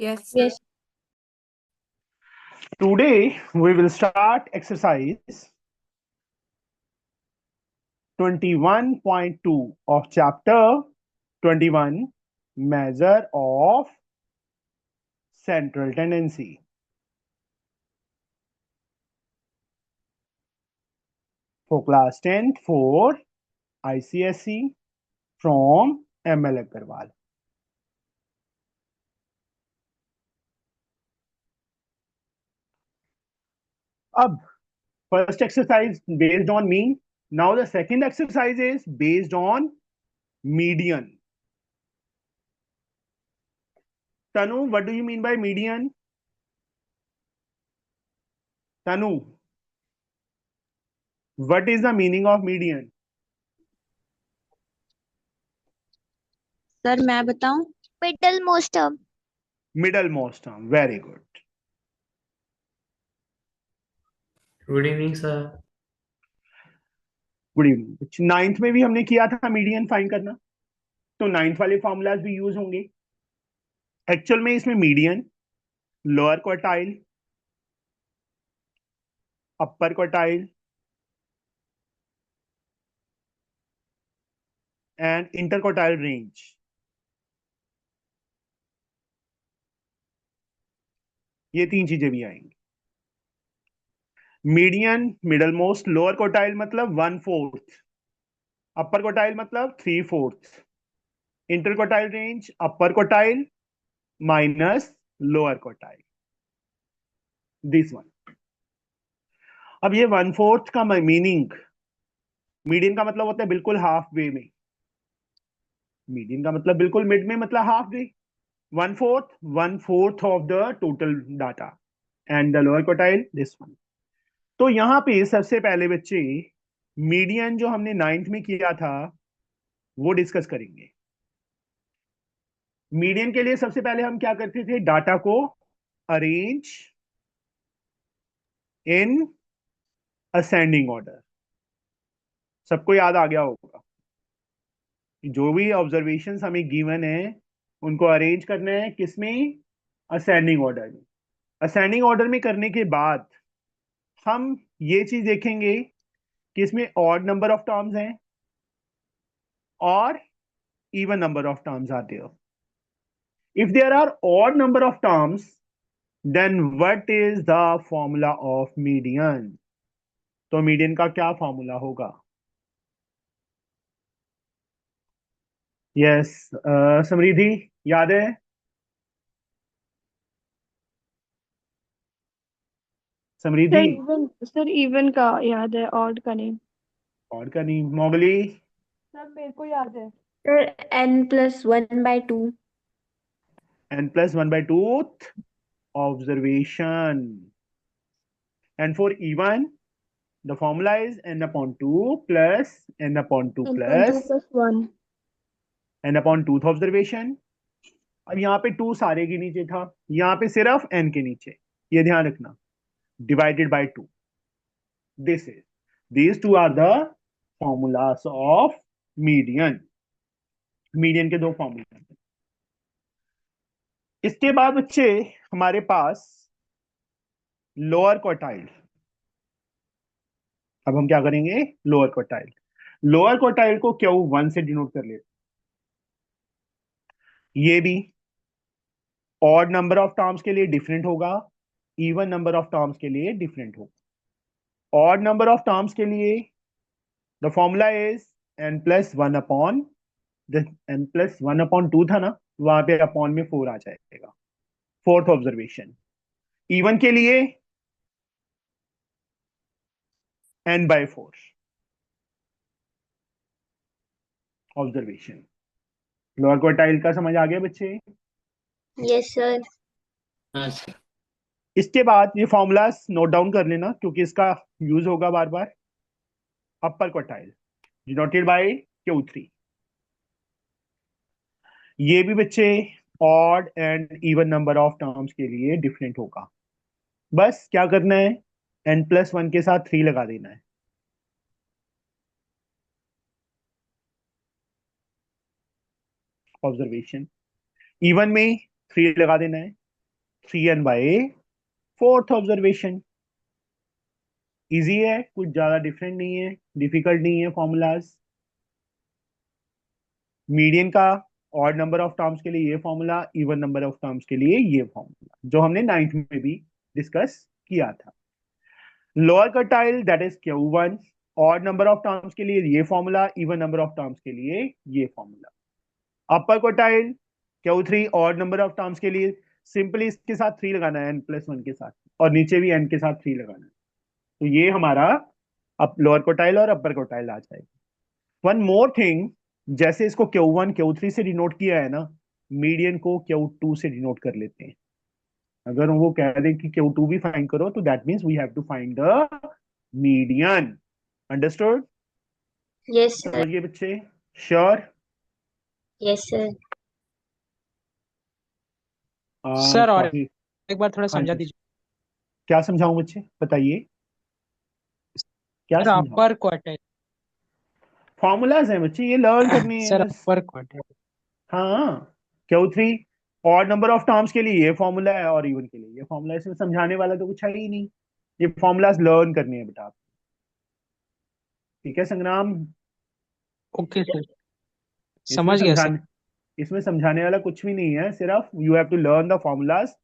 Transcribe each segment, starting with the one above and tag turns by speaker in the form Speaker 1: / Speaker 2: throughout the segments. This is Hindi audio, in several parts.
Speaker 1: Yes, sir.
Speaker 2: Yes.
Speaker 3: Today we will start exercise 21.2 of chapter 21, measure of central tendency. For class 10th for ICSE from ML Agarwal. Ab first exercise based on mean. Now the second exercise is based on median. Tanu, what do you mean by median? Tanu, what is the meaning of median?
Speaker 2: Sir मैं बताऊं?
Speaker 4: Middlemost term.
Speaker 3: Middlemost term. Very good.
Speaker 5: Good evening sir.
Speaker 3: Good evening. Ninth में भी हमने किया था मीडियन फाइंड करना, तो नाइन्थ वाले फॉर्मूलाज भी यूज होंगे। एक्चुअल में इसमें median, lower quartile, upper quartile and inter quartile range, ये तीन चीजें भी आएंगी। Median middle most, lower quartile मतलब 1/4, अपर क्वार्टाइल मतलब 3/4, inter quartile range upper quartile minus lower quartile, this one. अब ये 1/4 का मीनिंग, मीडियन का मतलब होता है बिल्कुल हाफ वे में, मीडियन का मतलब बिल्कुल मिड में, मतलब half way. 1/4 of the total data and the lower quartile this one. तो यहाँ पे सबसे पहले बच्चे मीडियन जो हमने नाइन्थ में किया था वो डिस्कस करेंगे। मीडियन के लिए सबसे पहले हम क्या करते थे, डाटा को अरेंज इन असेंडिंग ऑर्डर। सबको याद आ गया होगा, जो भी ऑब्जर्वेशंस हमें गिवन है उनको अरेंज करना है किसमें, असेंडिंग ऑर्डर में। असेंडिंग ऑर्डर में करने के बाद हम ये चीज देखेंगे कि इसमें ऑड नंबर ऑफ टर्म्स हैं और even number of terms are there. If there are odd number of terms, then what is the formula of median? तो मीडियन का क्या फॉर्मूला होगा? यस, समृद्धि याद है? समृद्धि
Speaker 6: सर इवन का याद है, ऑड का नहीं।
Speaker 3: और का नहीं। मोगली
Speaker 6: सर मेरे को याद है।
Speaker 2: Sir n+1/2।
Speaker 3: n+1/2 observation, and for even the formula is n/2 plus n/2 plus
Speaker 6: n+2 + 1।
Speaker 3: n/2th observation। अब यहाँ पे 2 सारे के नीचे था, यहाँ पे सिर्फ n के नीचे, ये ध्यान रखना, divided by 2। This is, these two are the formulas of median। Median के दो फॉर्मूला। इसके बाद बच्चे हमारे पास लोअर क्वार्टाइल। अब हम क्या करेंगे, लोअर क्वार्टाइल। लोअर क्वार्टाइल को Q1 से डिनोट कर लेते, ये भी ऑड नंबर ऑफ टर्म्स के लिए डिफरेंट होगा, इवन नंबर ऑफ टर्म्स के लिए डिफरेंट होगा। ऑड नंबर ऑफ टर्म्स के लिए the formula is n+1 n+1/2 था ना, वहां पे अपॉन में 4 आ जाएगा, फोर्थ ऑब्जर्वेशन। इवन के लिए n/4 ऑब्जर्वेशन। लोअर क्वार्टाइल का समझ आ गया बच्चे?
Speaker 4: Yes, sir.
Speaker 5: हाँ सर।
Speaker 3: इसके बाद ये फॉर्मूलास नोट डाउन कर लेना क्योंकि इसका यूज होगा बार बार। Upper quartile denoted by Q3। ये भी बच्चे odd and even number of terms के लिए डिफरेंट होगा। बस क्या करना है, n+1 के साथ 3 लगा देना है। ऑब्जर्वेशन, इवन में 3 लगा देना है, 3n/4 ऑब्जर्वेशन। इजी है, कुछ ज्यादा डिफरेंट नहीं है, डिफिकल्ट नहीं है फॉर्मूलाज। मीडियन का ऑड नंबर ऑफ टर्म्स के लिए ये formula, even number of terms के लिए ये फॉर्मूला, जो हमने 9th में भी डिस्कस किया था। Lower quartile that is Q1, odd number of terms के लिए ये formula, even number of terms के लिए ये formula. Upper quartile Q3, odd number of terms के लिए सिंपली इसके साथ 3 लगाना है, n+1 के साथ, और नीचे भी n के साथ 3 लगाना है। तो ये हमारा लोअर क्वार्टाइल और अपर क्वार्टाइल आ जाएगा। वन मोर थिंग, जैसे इसको Q1 Q3 से डिनोट किया है ना, मीडियन को Q2 से डिनोट कर लेते हैं। अगर वो कह दें कि Q2 भी फाइंड करो, तो that means we have to find the median. Understood?
Speaker 4: Yes, sir.
Speaker 3: समझिए बच्चे? श्योर?
Speaker 4: Yes, sir.
Speaker 1: सर और
Speaker 3: काफी।
Speaker 1: एक बार थोड़ा
Speaker 3: हाँ
Speaker 1: समझा
Speaker 3: जी,
Speaker 1: दीजिए
Speaker 3: क्या समझाऊं बच्चे, बताइए क्या
Speaker 1: सर।
Speaker 3: समझाऊं?
Speaker 1: अपर क्वार्टाइल
Speaker 3: फॉर्मूलाज हैं बच्चे, ये लर्न करने हैं
Speaker 1: सर,
Speaker 3: बस।
Speaker 1: अपर क्वार्टाइल।
Speaker 3: हाँ, Q3 odd number of terms के लिए ये फॉर्मूला है, और इवन के लिए ये फॉर्मूला है। इसमें समझाने वाला तो कुछ है ही नहीं, ये फॉर्मूलाज लर्न करने हैं बेटा आप। ठीक है संग्राम?
Speaker 1: ओके सर,
Speaker 3: इसमें
Speaker 1: समझ गया सर।
Speaker 3: समझाने इसमें समझाने वाला कुछ भी नहीं है, सिर्फ you have to learn the formulas.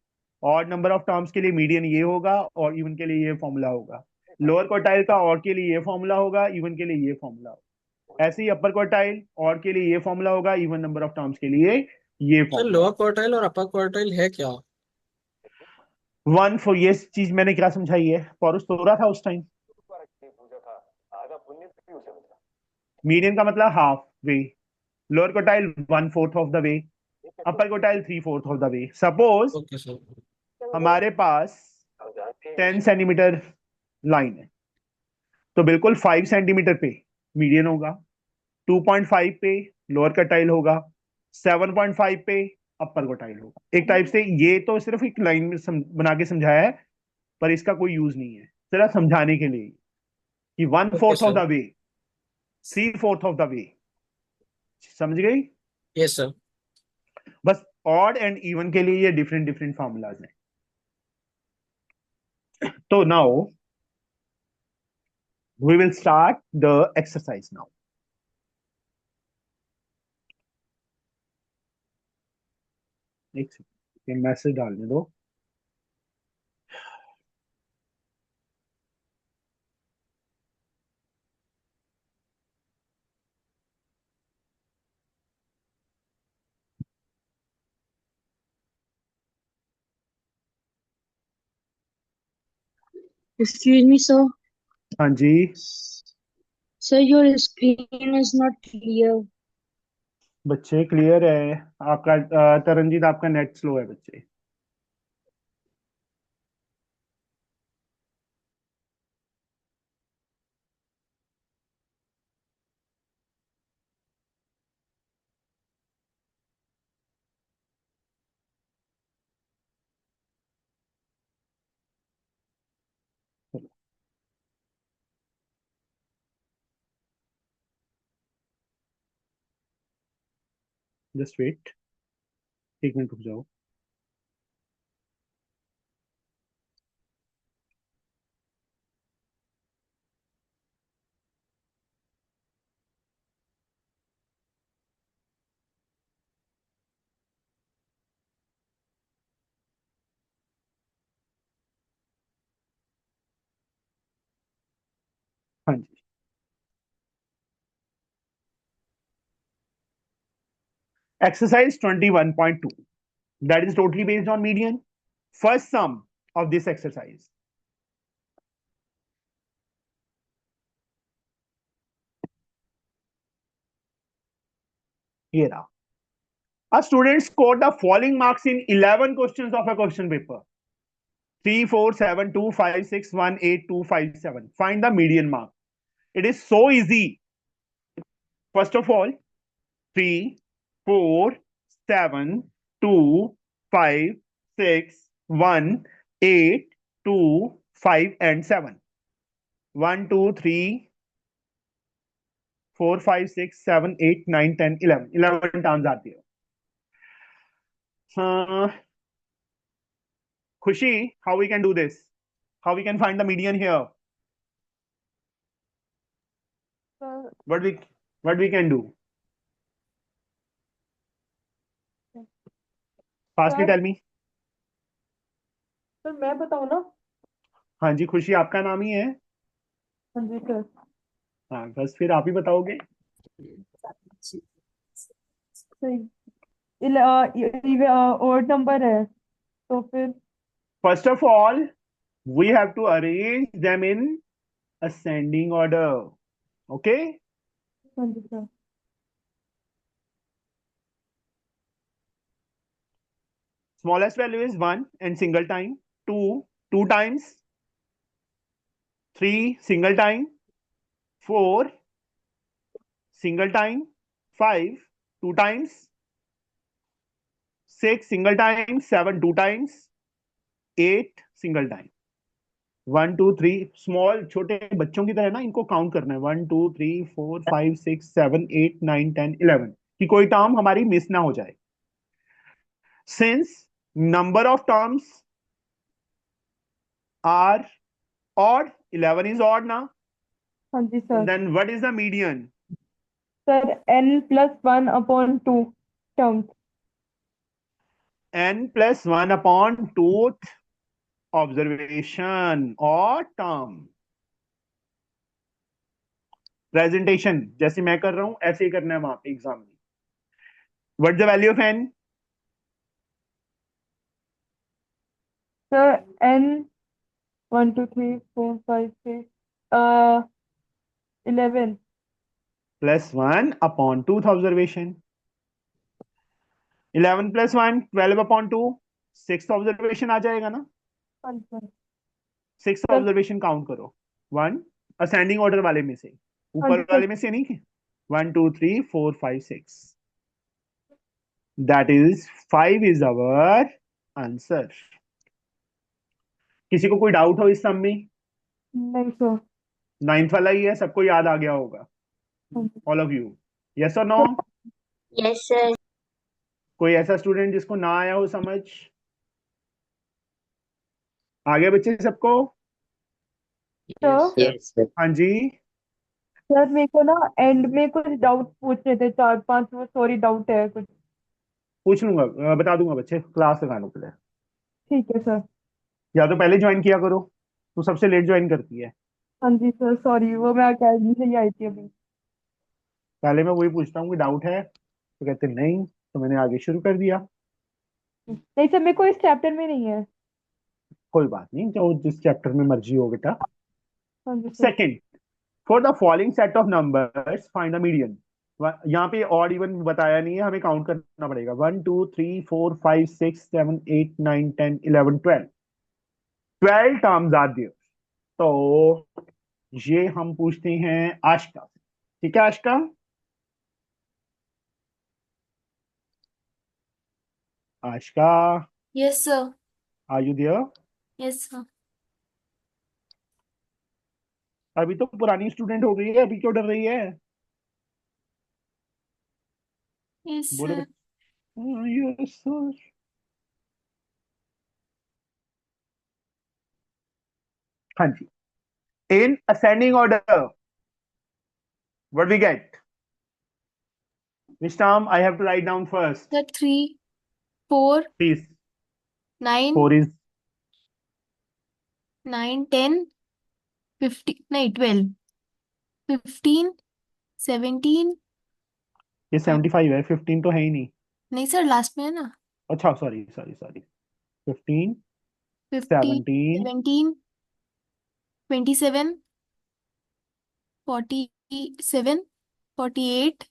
Speaker 3: Odd number of terms के लिए मीडियन ये होगा, और इवन के लिए ये फॉर्मूला होगा। लोअर क्वार्टाइल का और के लिए ये फॉर्मूला होगा, इवन के लिए ये फॉर्मूला होगा। ऐसे ही अपर क्वार्टाइल और के लिए ये फॉर्मूला होगा, इवन नंबर ऑफ टर्म्स के लिए ये
Speaker 7: सर
Speaker 3: फॉर्मूला।
Speaker 7: लोअर क्वार्टाइल और अपर क्वार्टाइल है क्या?
Speaker 3: वन फॉर ये चीज मैंने क्या समझाई है, पौरुष तो रहा था उस टाइम। मीडियन का मतलब half way, lower quartile 1/4 of the way, upper quartile 3/4 of the way. Suppose
Speaker 7: okay sir.
Speaker 3: हमारे पास 10 सेंटीमीटर लाइन है, तो बिल्कुल 5 सेंटीमीटर पे मीडियन होगा, 2.5 पे लोअर क्वार्टाइल होगा, 7.5 पे अपर क्वार्टाइल होगा। एक टाइप से ये तो सिर्फ एक लाइन में बना के समझाया है, पर इसका कोई यूज नहीं है, सिर्फ समझाने के लिए कि 1/4 of
Speaker 7: sir.
Speaker 3: The way, 3/4 of the way. समझ गई?
Speaker 7: Yes sir.
Speaker 3: बस ऑड एंड इवन के लिए ये डिफरेंट डिफरेंट फॉर्मूलाज हैं। तो now we will start the exercise now. एक सेकंड, मैसेज डालने दो।
Speaker 8: Excuse me, sir.
Speaker 3: हाँ जी,
Speaker 8: Sir, your screen is not clear.
Speaker 3: बच्चे क्लियर है आपका? तरनजीत आपका नेट स्लो है बच्चे। जस्ट वेट, 1 मिनट रुक जाओ। हाँ जी, exercise 21.2, that is totally based on median. First sum of this exercise, here are a student scored the following marks in 11 questions of a question paper: 3, 4, 7, 2, 5, 6, 1, 8, 2, 5, 7. Find the median mark. It is so easy. First of all, 3, 4, 7, 2, 5, 6, 1, 8, 2, 5, and 7. 1, 2, 3, 4, 5, 6, 7, 8, 9, 10, 11. 11 terms आती है। Khushi, how we can do this? How we can find the median here?
Speaker 6: Sir
Speaker 3: What we can do? Fastly
Speaker 6: sir
Speaker 3: tell me.
Speaker 6: Sir मैं बताऊँ ना?
Speaker 3: हाँ जी, खुशी आपका नाम ही है।
Speaker 6: हाँ जी सर।
Speaker 3: हाँ, बस फिर आप ही बताओगे।
Speaker 6: सही ओड नंबर है तो फिर
Speaker 3: First of all, we have to arrange them in ascending order. Okay?
Speaker 6: हाँ जी sir.
Speaker 3: Smallest value is 1 and single time. 2, 2 times. 3, single time. 4, single time. 5, 2 times. 6, single time. 7, 2 times. 8, single time. 1 2 3 small छोटे बच्चों की तरह ना इनको काउंट करना है। 1 2 3 4 5 6 7 8 9 10 11 कि कोई टर्म हमारी मिस ना हो जाए। Since number of terms are odd, 11 is odd ना,
Speaker 6: हाँ जी sir.
Speaker 3: Then what is the median?
Speaker 6: Sir n+1/2 terms.
Speaker 3: n plus 1 upon 2th observation और टर्म। प्रेजेंटेशन जैसे मैं कर रहा हूं ऐसे ही करना है वहां पे एग्जाम में। What the value of n?
Speaker 6: Sir n 1 2 3 4 5 6 11।
Speaker 3: plus 1 upon 2th observation. 11 plus 1 12 upon 2 6th observation आ जाएगा ना।
Speaker 6: हाँ जी sir.
Speaker 3: 6th
Speaker 6: sir
Speaker 3: observation count करो। 1 असेंडिंग ऑर्डर वाले में से,
Speaker 6: हाँ जी
Speaker 3: ऊपर
Speaker 6: सर।
Speaker 3: वाले में से नहीं। 1 2 3 4 5 6, that is 5 is our answer. किसी को कोई डाउट हो इस सम में?
Speaker 6: नहीं सर।
Speaker 3: 9th वाला ही है, सबको याद आ गया होगा।
Speaker 6: हाँ जी
Speaker 3: ऑल ऑफ यू, यस और नो?
Speaker 4: Yes, sir.
Speaker 3: कोई ऐसा स्टूडेंट जिसको ना आया हो समझ? आ गया बच्चे सबको?
Speaker 6: सर।
Speaker 5: Yes, sir.
Speaker 3: हाँ जी।
Speaker 6: सर मेरे को ना एंड में कुछ डाउट पूछने थे, 4 5 वो सॉरी डाउट है कुछ।
Speaker 3: पूछ लूंगा, बता दूंगा बच्चे क्लास लगाने के लिए।
Speaker 6: ठीक है सर।
Speaker 3: या तो पहले ज्वाइन किया करो, तू सबसे लेट ज्वाइन करती है।
Speaker 6: हाँ जी सर सॉरी, वो मैं अकेडमी से ही आई थी अभी।
Speaker 3: पहले मैं वही पूछता हूँ कि डाउट है तो कहते नहीं, तो मैंने आगे शुरू कर दिया।
Speaker 6: नहीं सर, मेरे को इस चैप्टर में नहीं है।
Speaker 3: कोई बात नहीं, जो जिस चैप्टर में मर्जी हो बेटा।
Speaker 6: हाँ जी sir.
Speaker 3: Second, for the following set of numbers find the median. यहाँ पे ऑड इवन बताया नहीं है, हमें काउंट करना पड़ेगा। 1 2 3 4 5 6 7 8 9 10 11 12 12 टर्म्स आर देयर। तो ये हम पूछते हैं आशिका से। ठीक है Ashika? Ashika,
Speaker 9: Yes, sir.
Speaker 3: Are you there?
Speaker 9: Yes, sir.
Speaker 3: अभी तो पुरानी स्टूडेंट हो गई है, अभी क्यों डर रही है?
Speaker 9: Yes,
Speaker 3: बोलो
Speaker 9: sir.
Speaker 3: Yes sir. हाँ जी, in ascending order what we get? Which term I have to write down first?
Speaker 9: Sir, 3, 4,
Speaker 3: Please.
Speaker 9: 9,
Speaker 3: 4 is
Speaker 9: 9, 10, 15, no, 12, 15, 17.
Speaker 3: ये 75 है, 15 तो है ही नहीं।
Speaker 9: नहीं सर, लास्ट में है ना।
Speaker 3: अच्छा sorry sorry sorry. 15
Speaker 9: 50,
Speaker 3: 17
Speaker 9: 17, 27, 47, 48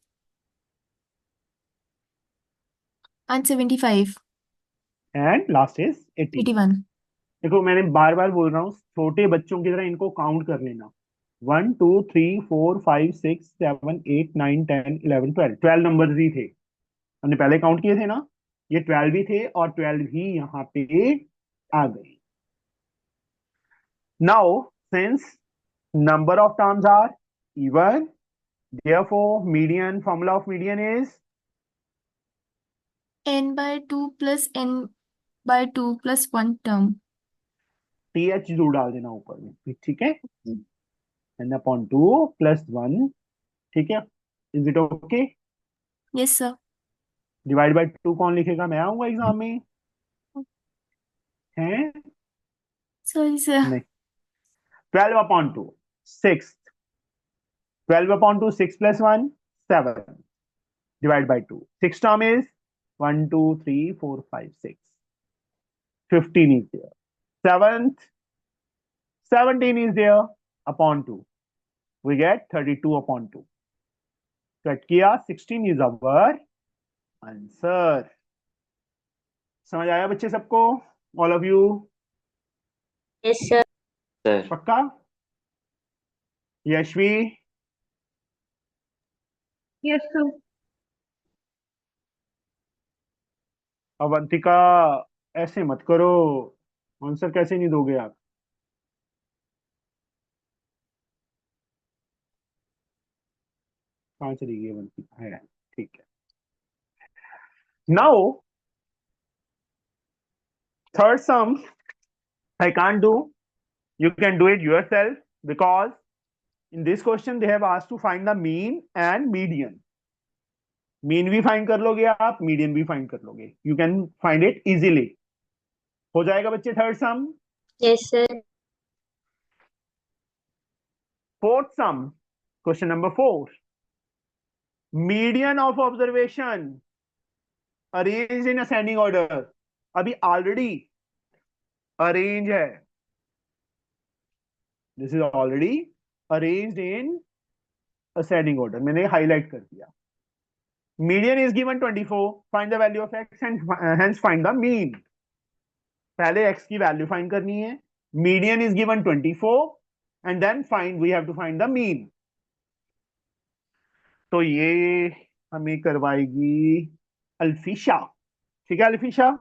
Speaker 9: and 75,
Speaker 3: and last is 80।
Speaker 9: 81.
Speaker 3: देखो मैंने बार बार बोल रहा हूँ, छोटे बच्चों की तरह इनको काउंट कर लेना। 1 2 3 4 5 6 7 8 9 10 11 12 12 नंबर्स ही थे, हमने पहले काउंट किए थे ना। ये 12 भी थे और 12 ही यहाँ पे आ गए। Now since number of terms are even, therefore median, formula of median is
Speaker 9: n by 2 plus n by 2 plus 1 term.
Speaker 3: TH जरूर डाल देना ऊपर में, ठीक है। n/2 + 1, ठीक है। Is it okay?
Speaker 9: Yes, sir.
Speaker 3: Divide by 2 कौन लिखेगा? मैं आऊंगा एग्जाम में, हैं?
Speaker 9: Sorry, sir.
Speaker 3: नहीं। 12/2 6, 12/2 6 + 1 7, divide by 2. 6 term is 1 2 3 4 5 6, 15 is there. 17 is there upon 2, we get 32/2. Cut किया, 16 is our answer. समझ आया बच्चे सबको? All of you?
Speaker 4: Yes, sir.
Speaker 3: पक्का? यशवी?
Speaker 6: Yes, sir.
Speaker 3: अवंतिका? ऐसे मत करो, आंसर कैसे नहीं दोगे आप? कहाँ चली गई अवंतिका? है, ठीक है। Now third sum I can't do. You can do it yourself, because in this question they have asked to find the mean and median. Mean भी फाइंड कर लोगे आप, मीडियन भी फाइंड कर लोगे. You can find it easily. हो जाएगा बच्चे third some.
Speaker 4: Yes, sir.
Speaker 3: Fourth some, question number 4. Median of observation arrange in ascending order. अभी ऑलरेडी अरेंज है. This is already arranged in ascending order. मैंने हाईलाइट कर दिया. Median is given 24. Find the value of x and hence find the mean. पहले एक्स की वैल्यू फाइंड करनी है. Median is given 24 and then find, we have to find the mean. तो ये हमें करवाएगी अल्फिशा. ठीक है अल्फिशा?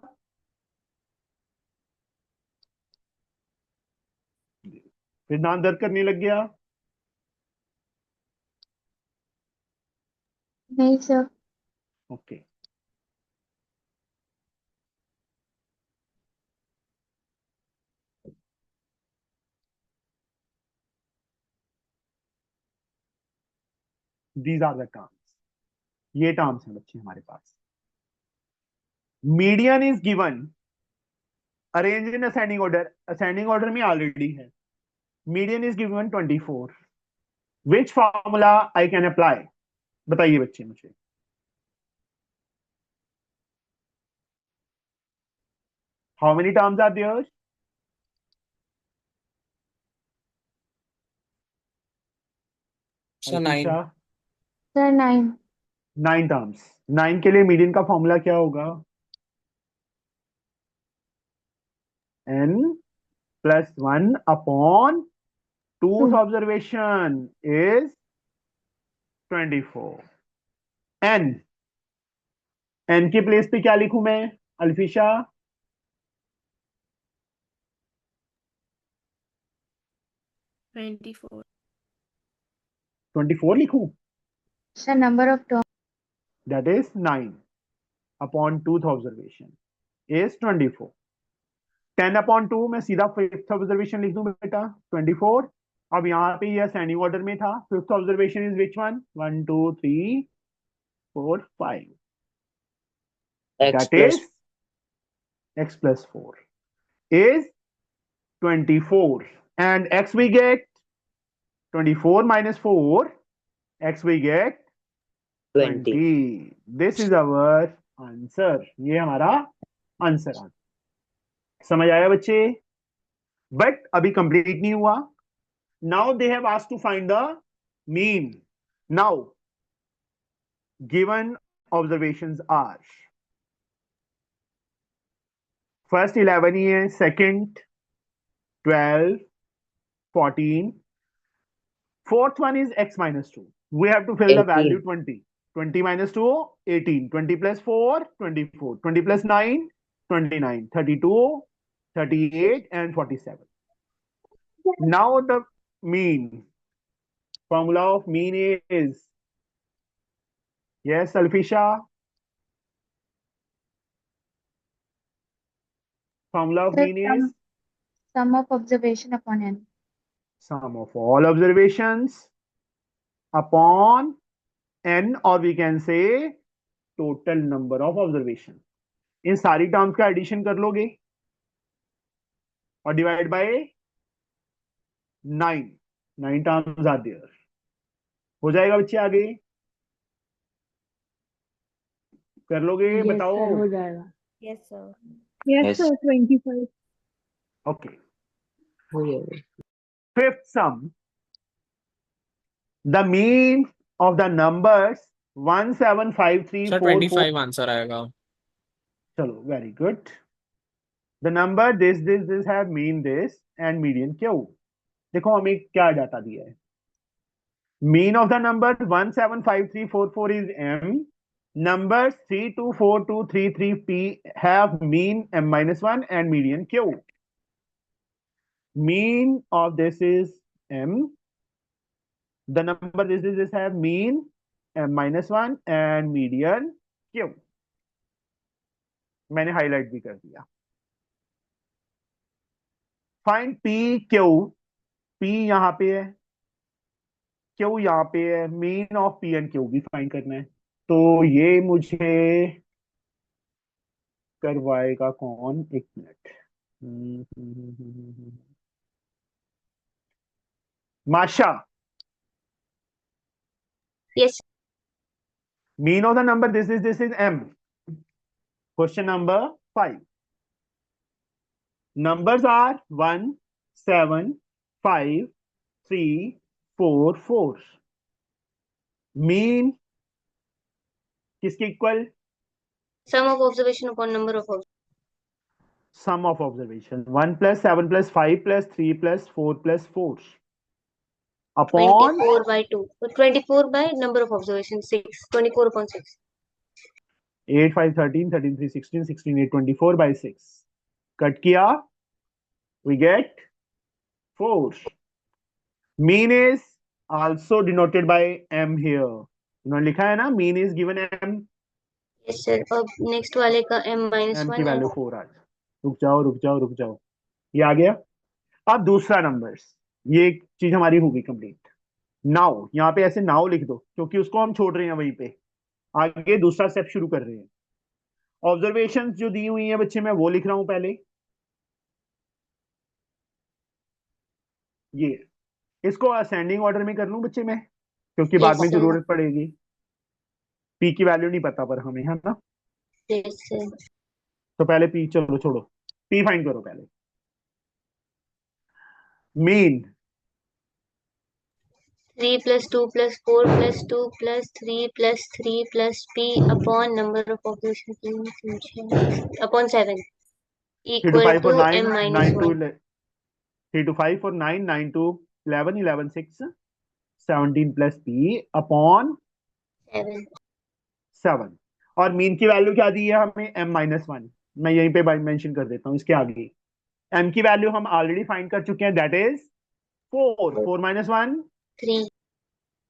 Speaker 3: फिर नाम दर्द करने लग गया.
Speaker 8: नहीं sir.
Speaker 3: Okay. These are the terms. ये टर्म्स हैं बच्चे हमारे पास. Median is given arrange in ascending order. Ascending order में ऑलरेडी है. Median is given 24. Which formula I can apply? बताइए बच्चे मुझे. How many terms are there?
Speaker 7: Sir 9.
Speaker 8: Sir 9.
Speaker 3: 9 terms. 9 के लिए मीडियन का फॉर्मूला क्या होगा? n + 1 upon 2's observation is 24. n के प्लेस पे क्या लिखूं मैं अल्फिशा?
Speaker 9: Twenty-four.
Speaker 3: 24 लिखूं?
Speaker 8: Sir number of term.
Speaker 3: That is 9 upon 2th observation is 24. 10/2 मैं सीधा 5th observation लिख दूं बेटा 24. अब यहाँ पे ये असेंडिंग ऑर्डर में था. 5th observation is which one? 1 2 3 4 5. That is x + 4 is 24, and x we get 24 - 4, x we get 20. This is our answer. ये हमारा आंसर आ. समझ आया बच्चे? बट अभी कंप्लीट नहीं हुआ. Now they have asked to find the mean. Now given observations are, first 11 ही है, second 12 14, fourth one is x - 2. We have to fill the value 20. 20 - 2 18, 20 + 4 24, 20 + 9 29, 32 38 and 47. Now the mean, formula of mean is, yes Alfisha, formula of mean is
Speaker 8: Sum of observation upon n.
Speaker 3: Sum of all observations upon n, or we can say total number of observation. इन सारी टर्म्स का एडिशन कर लोगे और divide by 9 terms are there, हो जाएगा बच्चे? आगे कर लोगे? बताओ।
Speaker 2: हो जाएगा।
Speaker 9: Yes, sir.
Speaker 6: Yes, sir. 25.
Speaker 3: Okay,
Speaker 7: हो जाएगा।
Speaker 3: Fifth some, the mean of the numbers 1 7 5 3
Speaker 7: sir
Speaker 3: 4 4।
Speaker 7: 25 answer आएगा।
Speaker 3: चलो, very good. The number this have mean this and median क्यों। देखो हमें क्या डाटा दिया है। Mean of the number 1 7 5 3 4 4 is m. Numbers 3 2 4 2 3 3 p have mean m-1 and median q. Mean of this is m. The number this have mean m-1 and median q. मैंने हाईलाइट भी कर दिया। Find p q। p यहां पे है, q यहां पे है, mean of p and q भी फाइंड करना है। तो ये मुझे करवाएगा कौन? एक मिनट। माशा,
Speaker 4: Yes.
Speaker 3: mean of the number this is m. Question number 5. Numbers are 1 7 5 3 4 4. Mean किसके equal?
Speaker 4: Sum of observation upon number of observation.
Speaker 3: Sum of observation 1 plus 7 plus 5 plus 3 plus 4 plus 4 upon
Speaker 4: 24 by 2. So 24 by number of observations 6. 24 upon 6.
Speaker 3: 8 5 13 13 3 16 16 8 24 by 6. Cut किया, we get 4. Mean is also denoted by m here. उन्होंने लिखा है ना, mean is given m.
Speaker 4: Yes sir. अब next वाले का m-1
Speaker 3: m की वैल्यू 4 आ जाए। रुक जाओ, ये आ गया। अब दूसरा नंबर्स, ये एक चीज हमारी होगी कंप्लीट। नाउ यहाँ पे ऐसे नाउ लिख दो, क्योंकि उसको हम छोड़ रहे हैं वहीं पे। आगे दूसरा स्टेप शुरू कर रहे हैं। ऑब्जर्वेशंस जो दी हुई हैं बच्चे, मैं वो लिख रहा हूं पहले। ये इसको असेंडिंग ऑर्डर में कर लूं बच्चे मैं, क्योंकि बाद में
Speaker 4: Yes, sir.
Speaker 3: जरूरत पड़ेगी। पी की वैल्यू नहीं पता पर हमें, है ना।
Speaker 4: Yes sir.
Speaker 3: तो पहले पी, चलो छोड़ो, पी फाइंड करो पहले। Mean
Speaker 4: 3 plus 2 plus 4 plus 2 plus 3 plus 3 plus p upon number of observations upon 7
Speaker 3: 3 to
Speaker 4: equal
Speaker 3: 5
Speaker 4: to
Speaker 3: for 9
Speaker 4: m
Speaker 3: 9
Speaker 4: minus
Speaker 3: to
Speaker 4: 1.
Speaker 3: 3 to 5 for 9 9 to 11 11 6 17 plus p upon
Speaker 4: 7.
Speaker 3: 7। और मीन की वैल्यू क्या दी है हमें? m-1। मैं यहीं पे मेंशन कर देता हूं इसके आगे। m की वैल्यू हम ऑलरेडी फाइंड कर चुके हैं, that is 4। 4 minus 1
Speaker 4: 3.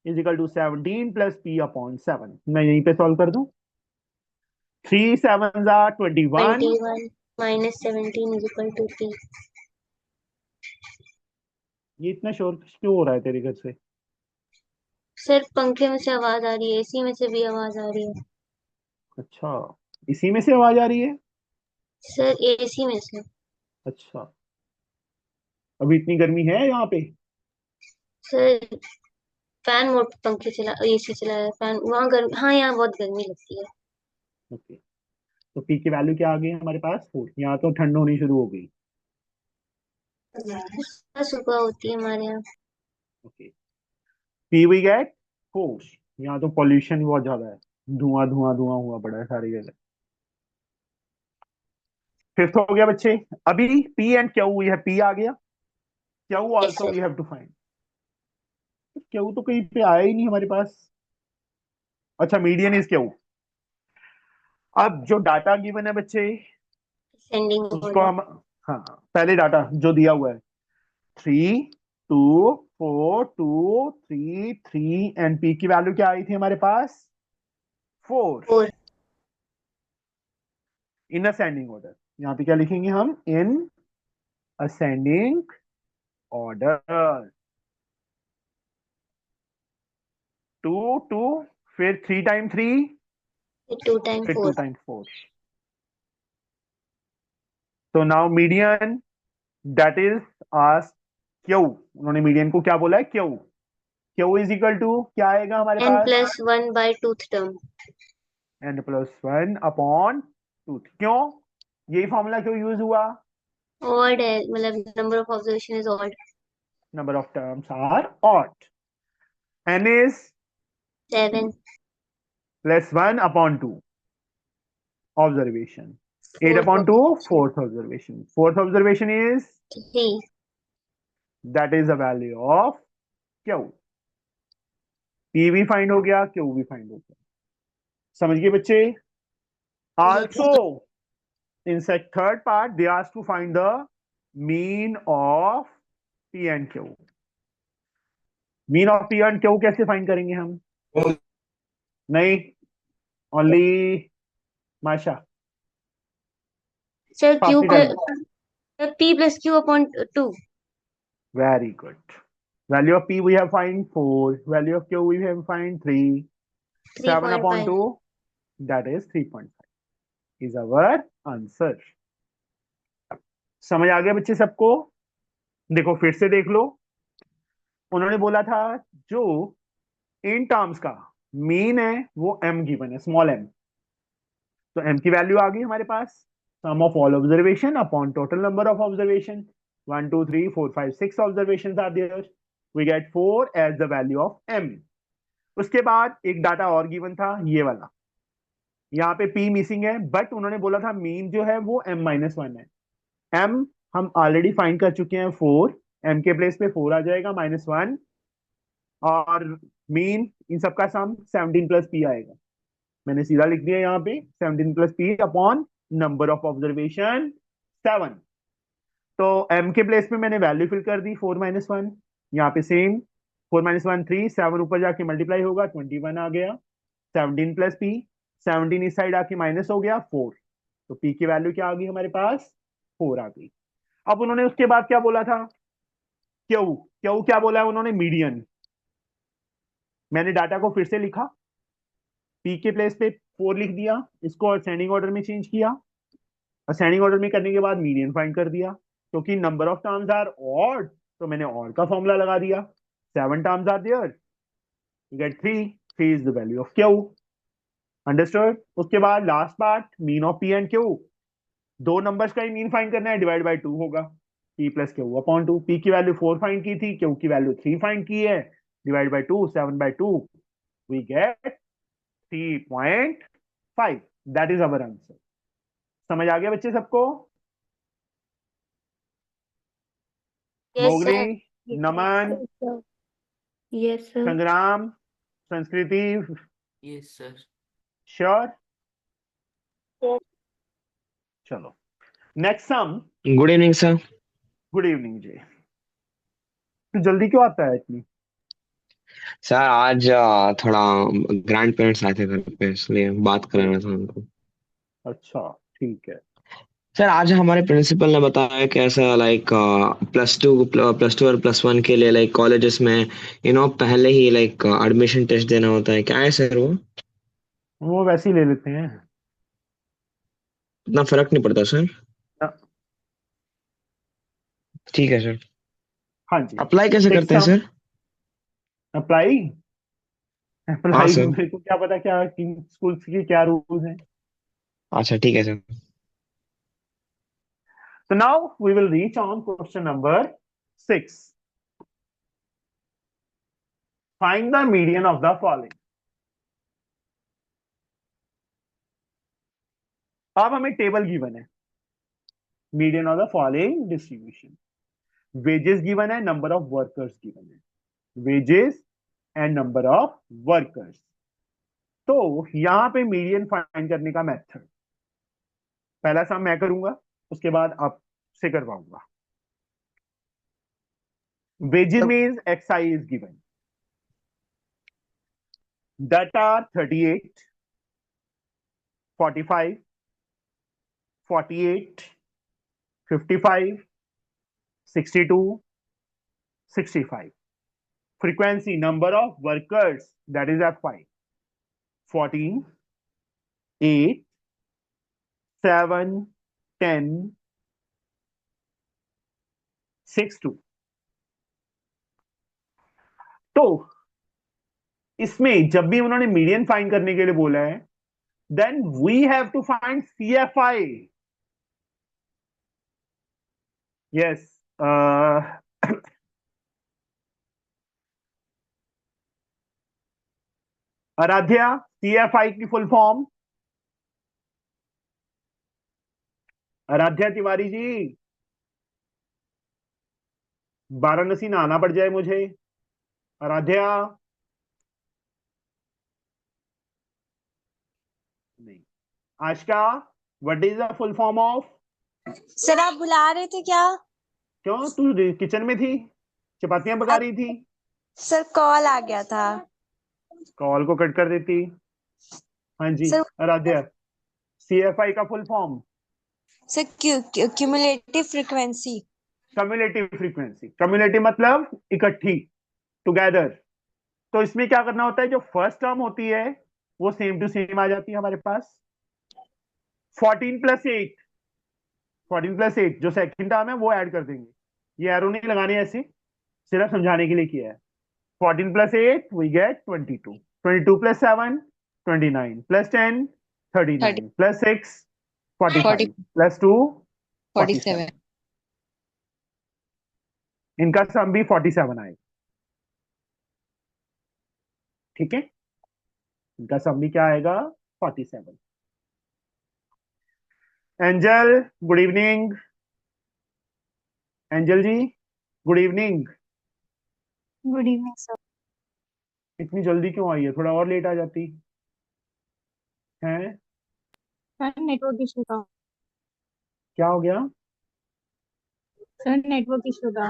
Speaker 3: is equal to 17 plus p upon 7। मैं यहीं पे सॉल्व कर दूं। 3 7s are 21।
Speaker 4: 21 minus 17 is equal to p.
Speaker 3: ये इतना शोर क्यों हो रहा है तेरे घर से?
Speaker 4: सर पंखे में से आवाज आ रही है, एसी में से भी आवाज आ रही है।
Speaker 3: अच्छा, इसी में से आवाज आ रही है?
Speaker 4: सर एसी में से।
Speaker 3: अच्छा, अभी इतनी गर्मी है यहाँ पे?
Speaker 4: सर फैन मोड पे पंखे चला, एसी चला है, फैन वहाँ गर्मी, हाँ यहाँ बहुत गर्मी लगती है।
Speaker 3: ओके, तो पी की वैल्यू क्या आ गई हमारे पास? 4। यहाँ तो ठंड होनी शुरू हो गई।
Speaker 4: सुबह होती है हमारे यहाँ।
Speaker 3: Okay, P we get 4। यहाँ तो पॉल्यूशन बहुत ज्यादा है, धुआं धुआं धुआं हुआ पड़ा है सारी जगह। फिफ्थ हो गया बच्चे। अभी पी एंड क्यू, ये पी आ गया, Q also we have to find. Q तो कहीं पे आया ही नहीं हमारे पास। अच्छा, मीडियन इज क्यू। अब जो डाटा गिवन है बच्चे,
Speaker 4: सेंडिंग
Speaker 3: उसको हम, हाँ पहले डाटा जो दिया हुआ है 3 2 4 2 3 3 एंड पी की वैल्यू क्या आई थी हमारे पास? 4
Speaker 4: 4.
Speaker 3: इन असेंडिंग ऑर्डर। यहाँ पे क्या लिखेंगे हम? इन ascending order. 2 2 फिर 3 टाइम 3
Speaker 4: 2 टाइम
Speaker 3: फिर 2
Speaker 4: 4
Speaker 3: टाइम 4. तो now median that is ask Q. उन्होंने मीडियन को क्या बोला है? Q. Q is equal to क्या आएगा हमारे
Speaker 4: n
Speaker 3: पास?
Speaker 4: Plus 1 by 2th term.
Speaker 3: n plus 1 upon 2. क्यों यही फॉर्मूला क्यों यूज हुआ?
Speaker 4: ऑड है, मतलब number of observation is odd.
Speaker 3: Number of terms are odd. n is
Speaker 4: 7
Speaker 3: plus 1 upon 2 observation. 8 upon 2 fourth observation. Fourth observation is
Speaker 4: 3.
Speaker 3: that is the value of Q. P भी फाइंड हो गया, Q भी फाइंड हो गया. समझ गए बच्चे? Also in third part they asked to find the mean of P and Q. Mean of P and Q कैसे फाइंड करेंगे हम? नहीं, only Masha.
Speaker 4: Sir q
Speaker 3: Faster
Speaker 4: plus
Speaker 3: time.
Speaker 4: p plus q upon 2.
Speaker 3: Very good. Value of P we have find 4. Value of Q we have find 3. 7 upon
Speaker 4: 3.5.
Speaker 3: 2, that is 3.5 is our answer. समझ आ गया बच्चे सबको? देखो फिर से देख लो. उन्होंने बोला था जो इन टर्म्स का मीन है वो m गिवन है, स्मॉल m. तो m की वैल्यू आ गई हमारे पास. Sum of all observation upon total number of observation. 1 2 3 4 5 6 observations are there. We get 4 as the value of m. उसके बाद एक डाटा और गिवन था, ये वाला. यहाँ पे p मिसिंग है, बट उन्होंने बोला था मीन जो है वो m-1 है. m हम ऑलरेडी फाइंड कर चुके हैं 4. m के प्लेस पे 4 आ जाएगा -1. और मीन इन सबका सम 17 प्लस p आएगा. मैंने सीधा लिख दिया यहाँ पे 17 plus p upon number of observation 7. तो m के प्लेस पे मैंने वैल्यू फिल कर दी 4-1. यहाँ पे सेम 4-1 3. 7 ऊपर जाके मल्टीप्लाई होगा 21 आ गया. 17 प्लस p. 17 इस साइड आके माइनस हो गया 4. तो p की वैल्यू क्या आ गई हमारे पास? 4 आ गई. अब उन्होंने उसके बाद क्या बोला था? क्यू. क्यू क्या बोला है उन्होंने? मीडियन. मैंने डाटा को फिर से लिखा, p के प्लेस पे 4 लिख दिया, इसको असेंडिंग ऑर्डर में चेंज किया. असेंडिंग ऑर्डर में करने के बाद मीडियन फाइंड कर दिया. क्योंकि number of terms are odd तो मैंने ऑड का फॉर्मूला लगा दिया. 7 terms are there, you get 3. 3 is the value of Q. Understood? उसके बाद last part, mean of P and Q. दो नंबर्स का ही मीन फाइंड करना है, डिवाइड बाय 2 होगा. p plus Q upon 2. p की वैल्यू 4 फाइंड की थी, क्यू की वैल्यू 3 फाइंड की है, divide by 2. 7 by 2 we get 3.5. That is our answer. समझ आ गया बच्चे सबको?
Speaker 4: Yes,
Speaker 3: Mowgli,
Speaker 4: sir.
Speaker 3: Naman,
Speaker 2: Yes, sir.
Speaker 3: Sangram, Sanskriti,
Speaker 5: Yes, sir.
Speaker 3: Sure? चलो next sum.
Speaker 7: Good evening sir.
Speaker 3: Good evening जी. तो जल्दी क्यों आता है इतनी?
Speaker 7: सर आज थोड़ा ग्रैंड पेरेंट्स आए थे घर पे, इसलिए बात कराना था उनको.
Speaker 3: अच्छा ठीक है.
Speaker 7: सर आज हमारे प्रिंसिपल ने बताया कि ऐसा लाइक +2 और +1 के लिए लाइक कॉलेजेस में पहले ही लाइक एडमिशन टेस्ट देना होता है. क्या है सर वो?
Speaker 3: वो वैसे ही ले लेते हैं.
Speaker 7: इतना फर्क नहीं पड़ता सर?
Speaker 3: ना.
Speaker 7: ठीक है सर.
Speaker 3: हाँ जी.
Speaker 7: अप्लाई कैसे
Speaker 3: Next
Speaker 7: करते हैं
Speaker 3: sum.
Speaker 7: सर?
Speaker 3: अप्लाई.
Speaker 7: हाँ
Speaker 3: अप्लाई
Speaker 7: सर.
Speaker 3: मेरे को क्या पता क्या किन स्कूल्स के क्या रूल्स हैं.
Speaker 7: अच्छा ठीक है sir.
Speaker 3: So now we will reach on question number 6. Find the median of the following. अब हमें टेबल गिवन है. Median of the following distribution. Wages given है, नंबर ऑफ वर्कर्स गिवन है. Wages and number of workers. तो यहां पे मीडियन फाइंड करने का मेथड, पहला सम मैं करूंगा, उसके बाद आपसे करवाऊंगा. Wages means XI is given. that are 38, 45, 48, 55, 62, 65. Frequency, number of workers, that is F5. 14, 8, 7, 10, 6, 2. तो इसमें जब भी उन्होंने मीडियन फाइंड करने के लिए बोला है, then we have to find CFI. Yes, Aradhya, CFI की फुल फॉर्म? आराध्या तिवारी जी, वाराणसी ना आना पड़ जाए मुझे। आराध्या नहीं। Ashka, what is the full form of?
Speaker 9: Sir आप बुला रहे थे क्या?
Speaker 3: क्यों, तू किचन में थी, चपातियां पका रही थी?
Speaker 9: सर कॉल आ गया था।
Speaker 3: कॉल को कट कर देती। हाँ जी
Speaker 9: सर
Speaker 3: आराध्या, CFI का full form?
Speaker 9: Sir cumulative frequency.
Speaker 3: Cumulative frequency. Cumulative मतलब इकट्ठी, टुगेदर। तो इसमें क्या करना होता है, जो फर्स्ट टर्म होती है वो सेम टू सेम आ जाती है हमारे पास। 14 + 8, 14 + 8 जो सेकंड टर्म है वो ऐड कर देंगे। ये एरो नहीं लगाने, ऐसे सिर्फ समझाने के लिए किया है। 14 + 8 वी गेट 22, 22 + 7 29, + 10 39, + 6 45, + 2 47। इनका सम भी 47 आएगा। ठीक है, इनका सम भी क्या आएगा, 47। Angel, good evening. Angel ji, good evening.
Speaker 9: Good evening sir.
Speaker 3: इतनी जल्दी क्यों आई है, थोड़ा और लेट आ जाती है।
Speaker 9: सर नेटवर्क इशू था।
Speaker 3: क्या हो गया
Speaker 9: सर नेटवर्क इशू था।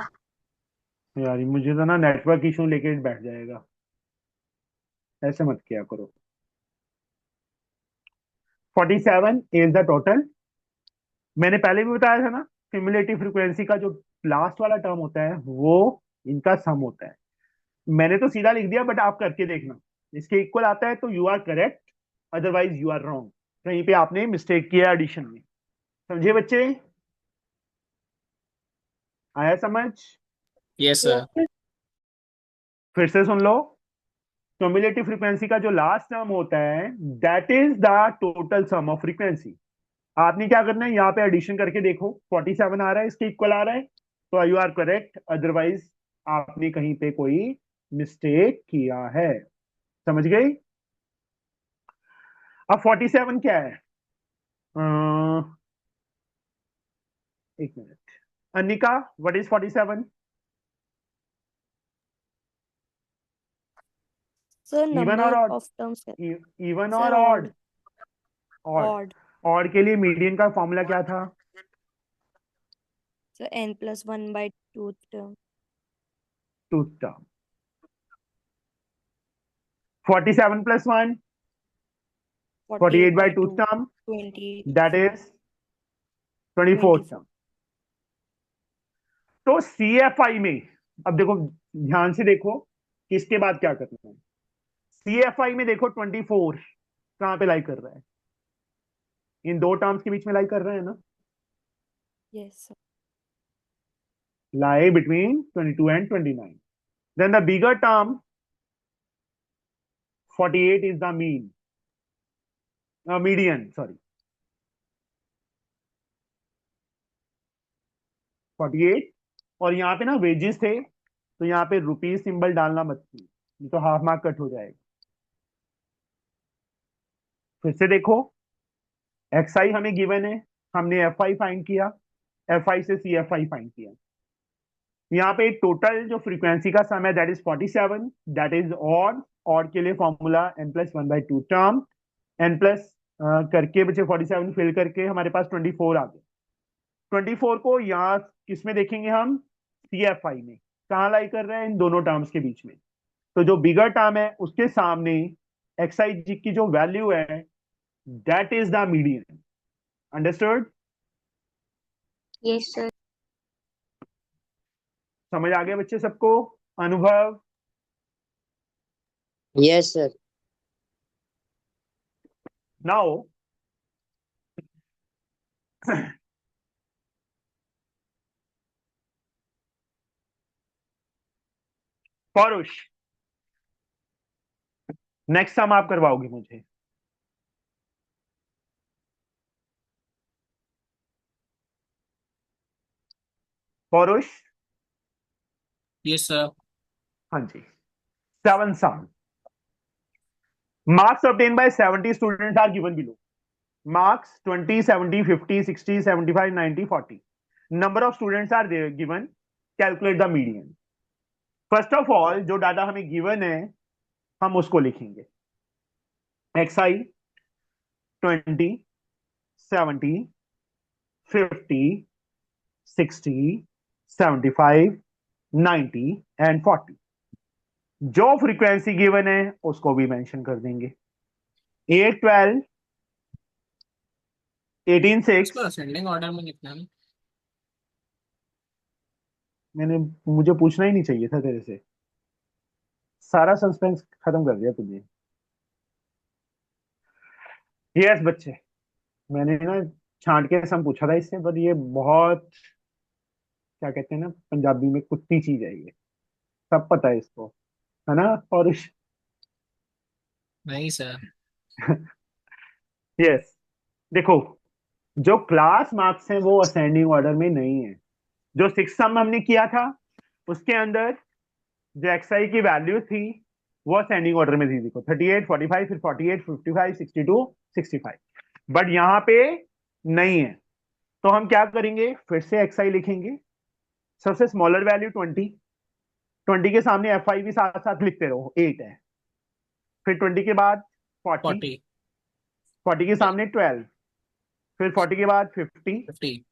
Speaker 3: यार, ये मुझे तो ना नेटवर्क इशू लेके बैठ जाएगा, ऐसे मत किया करो। 47 इज द टोटल। मैंने पहले भी बताया था ना, क्यूमुलेटिव फ्रीक्वेंसी का जो लास्ट वाला टर्म होता है वो इनका सम होता है। मैंने तो सीधा लिख दिया, बट आप करके देखना, इसके इक्वल आता है तो you are correct, otherwise you are wrong. कहीं पे आपने मिस्टेक किया एडिशन में। समझे बच्चे? आया समझ?
Speaker 5: Yes, sir.
Speaker 3: फिर से सुन लो, क्यूमुलेटिव फ्रीक्वेंसी का जो लास्ट टर्म होता है that is the total sum of frequency. आपने क्या करना है, यहाँ पे एडिशन करके देखो, 47 आ रहा है, इसके इक्वल आ रहा है, तो यू आर करेक्ट, अदरवाइज आपने कहीं पे कोई मिस्टेक किया है। समझ गई? अब 47 क्या है? एक minute, Anika, what is 47?
Speaker 2: Sir
Speaker 3: even और
Speaker 2: नंबर
Speaker 3: ऑड?
Speaker 2: ऑफ टर्म्स है।
Speaker 3: इवन
Speaker 2: सर
Speaker 3: और odd?
Speaker 2: Odd.
Speaker 3: Odd.
Speaker 2: Odd.
Speaker 3: Odd के लिए मीडियन का फॉर्मूला क्या था?
Speaker 2: Sir n+1/2 term.
Speaker 3: Tooth term. 47 + 1, 48/2 term,
Speaker 2: 28
Speaker 3: that is 24 term. तो CFI में अब देखो, ध्यान से देखो कि इसके बाद क्या करना है। CFI में देखो 24 कहां पे लाई कर रहा है, इन दो टर्म्स के बीच में लाई कर रहा है ना,
Speaker 2: yes sir.
Speaker 3: lie between 22 and 29. Then the bigger term 48 is the median, sorry, 48। और यहाँ पे ना वेजेस थे, तो यहाँ पे रुपीज सिंबल डालना मत, नहीं तो हाफ मार्क कट हो जाएगा। फिर से देखो, XI हमें गिवन है, हमने FI फाइंड किया, FI से CFI फाइंड किया। यहाँ पे टोटल जो फ्रीक्वेंसी का सम है that is 47, that is odd. Odd के लिए formula n+1/2 term, n plus करके बचे 47 फिल करके हमारे पास 24 आ गए। 24 को यहाँ किस में देखेंगे हम, CFI में। कहाँ लाई कर रहे हैं, इन दोनों टर्म्स के बीच में। तो जो बिगर टर्म है उसके सामने XI की जो वैल्यू है that is the median. Understood?
Speaker 4: Yes sir.
Speaker 3: समझ आ गया बच्चे सबको? अनुभव?
Speaker 10: Yes, sir.
Speaker 3: नाउ पौरुष, नेक्स्ट सम आप करवाओगे मुझे। पौरुष?
Speaker 5: Yes, sir.
Speaker 3: हाँ जी। 7 sum. Marks obtained by 70 students are given below. Marks 20, 70, 50, 60, 75, 90, 40. Number of students are there given. Calculate the median. First of all, जो डाटा हमें गिवन है हम उसको लिखेंगे। xi 20, 70, 50, 60, 75, 90 and 40. जो फ्रीक्वेंसी गिवन है उसको भी मेंशन कर देंगे। 8, 12, 18, 6।
Speaker 5: इसको असेंडिंग ऑर्डर में लिखना है।
Speaker 3: मुझे पूछना ही नहीं चाहिए था तेरे से, सारा सस्पेंस खत्म कर दिया तुझे। यस बच्चे, मैंने ना छांट के सम पूछा था इससे, पर ये बहुत क्या कहते हैं ना पंजाबी में कुत्ती चीज है ये, सब पता है इसको, है ना? और
Speaker 5: नहीं सर।
Speaker 3: यस देखो, जो क्लास मार्क्स हैं वो असेंडिंग ऑर्डर में नहीं है। जो 6 सम हमने किया था उसके अंदर जो एक्सआई की वैल्यू थी वो असेंडिंग ऑर्डर में थी। देखो 38, 45, फिर 48, 55, 62, 65। बट यहाँ पे नहीं है, तो हम क्या करेंगे, फिर से एक्सआई लिखेंगे। सबसे स्मॉलर वैल्यू 20, 20 के सामने एफ आई भी साथ साथ लिखते रहो, 8 है। फिर 20 के बाद 40,
Speaker 5: 40,
Speaker 3: 40 के सामने 12, फिर 40 के बाद 50,
Speaker 5: 50,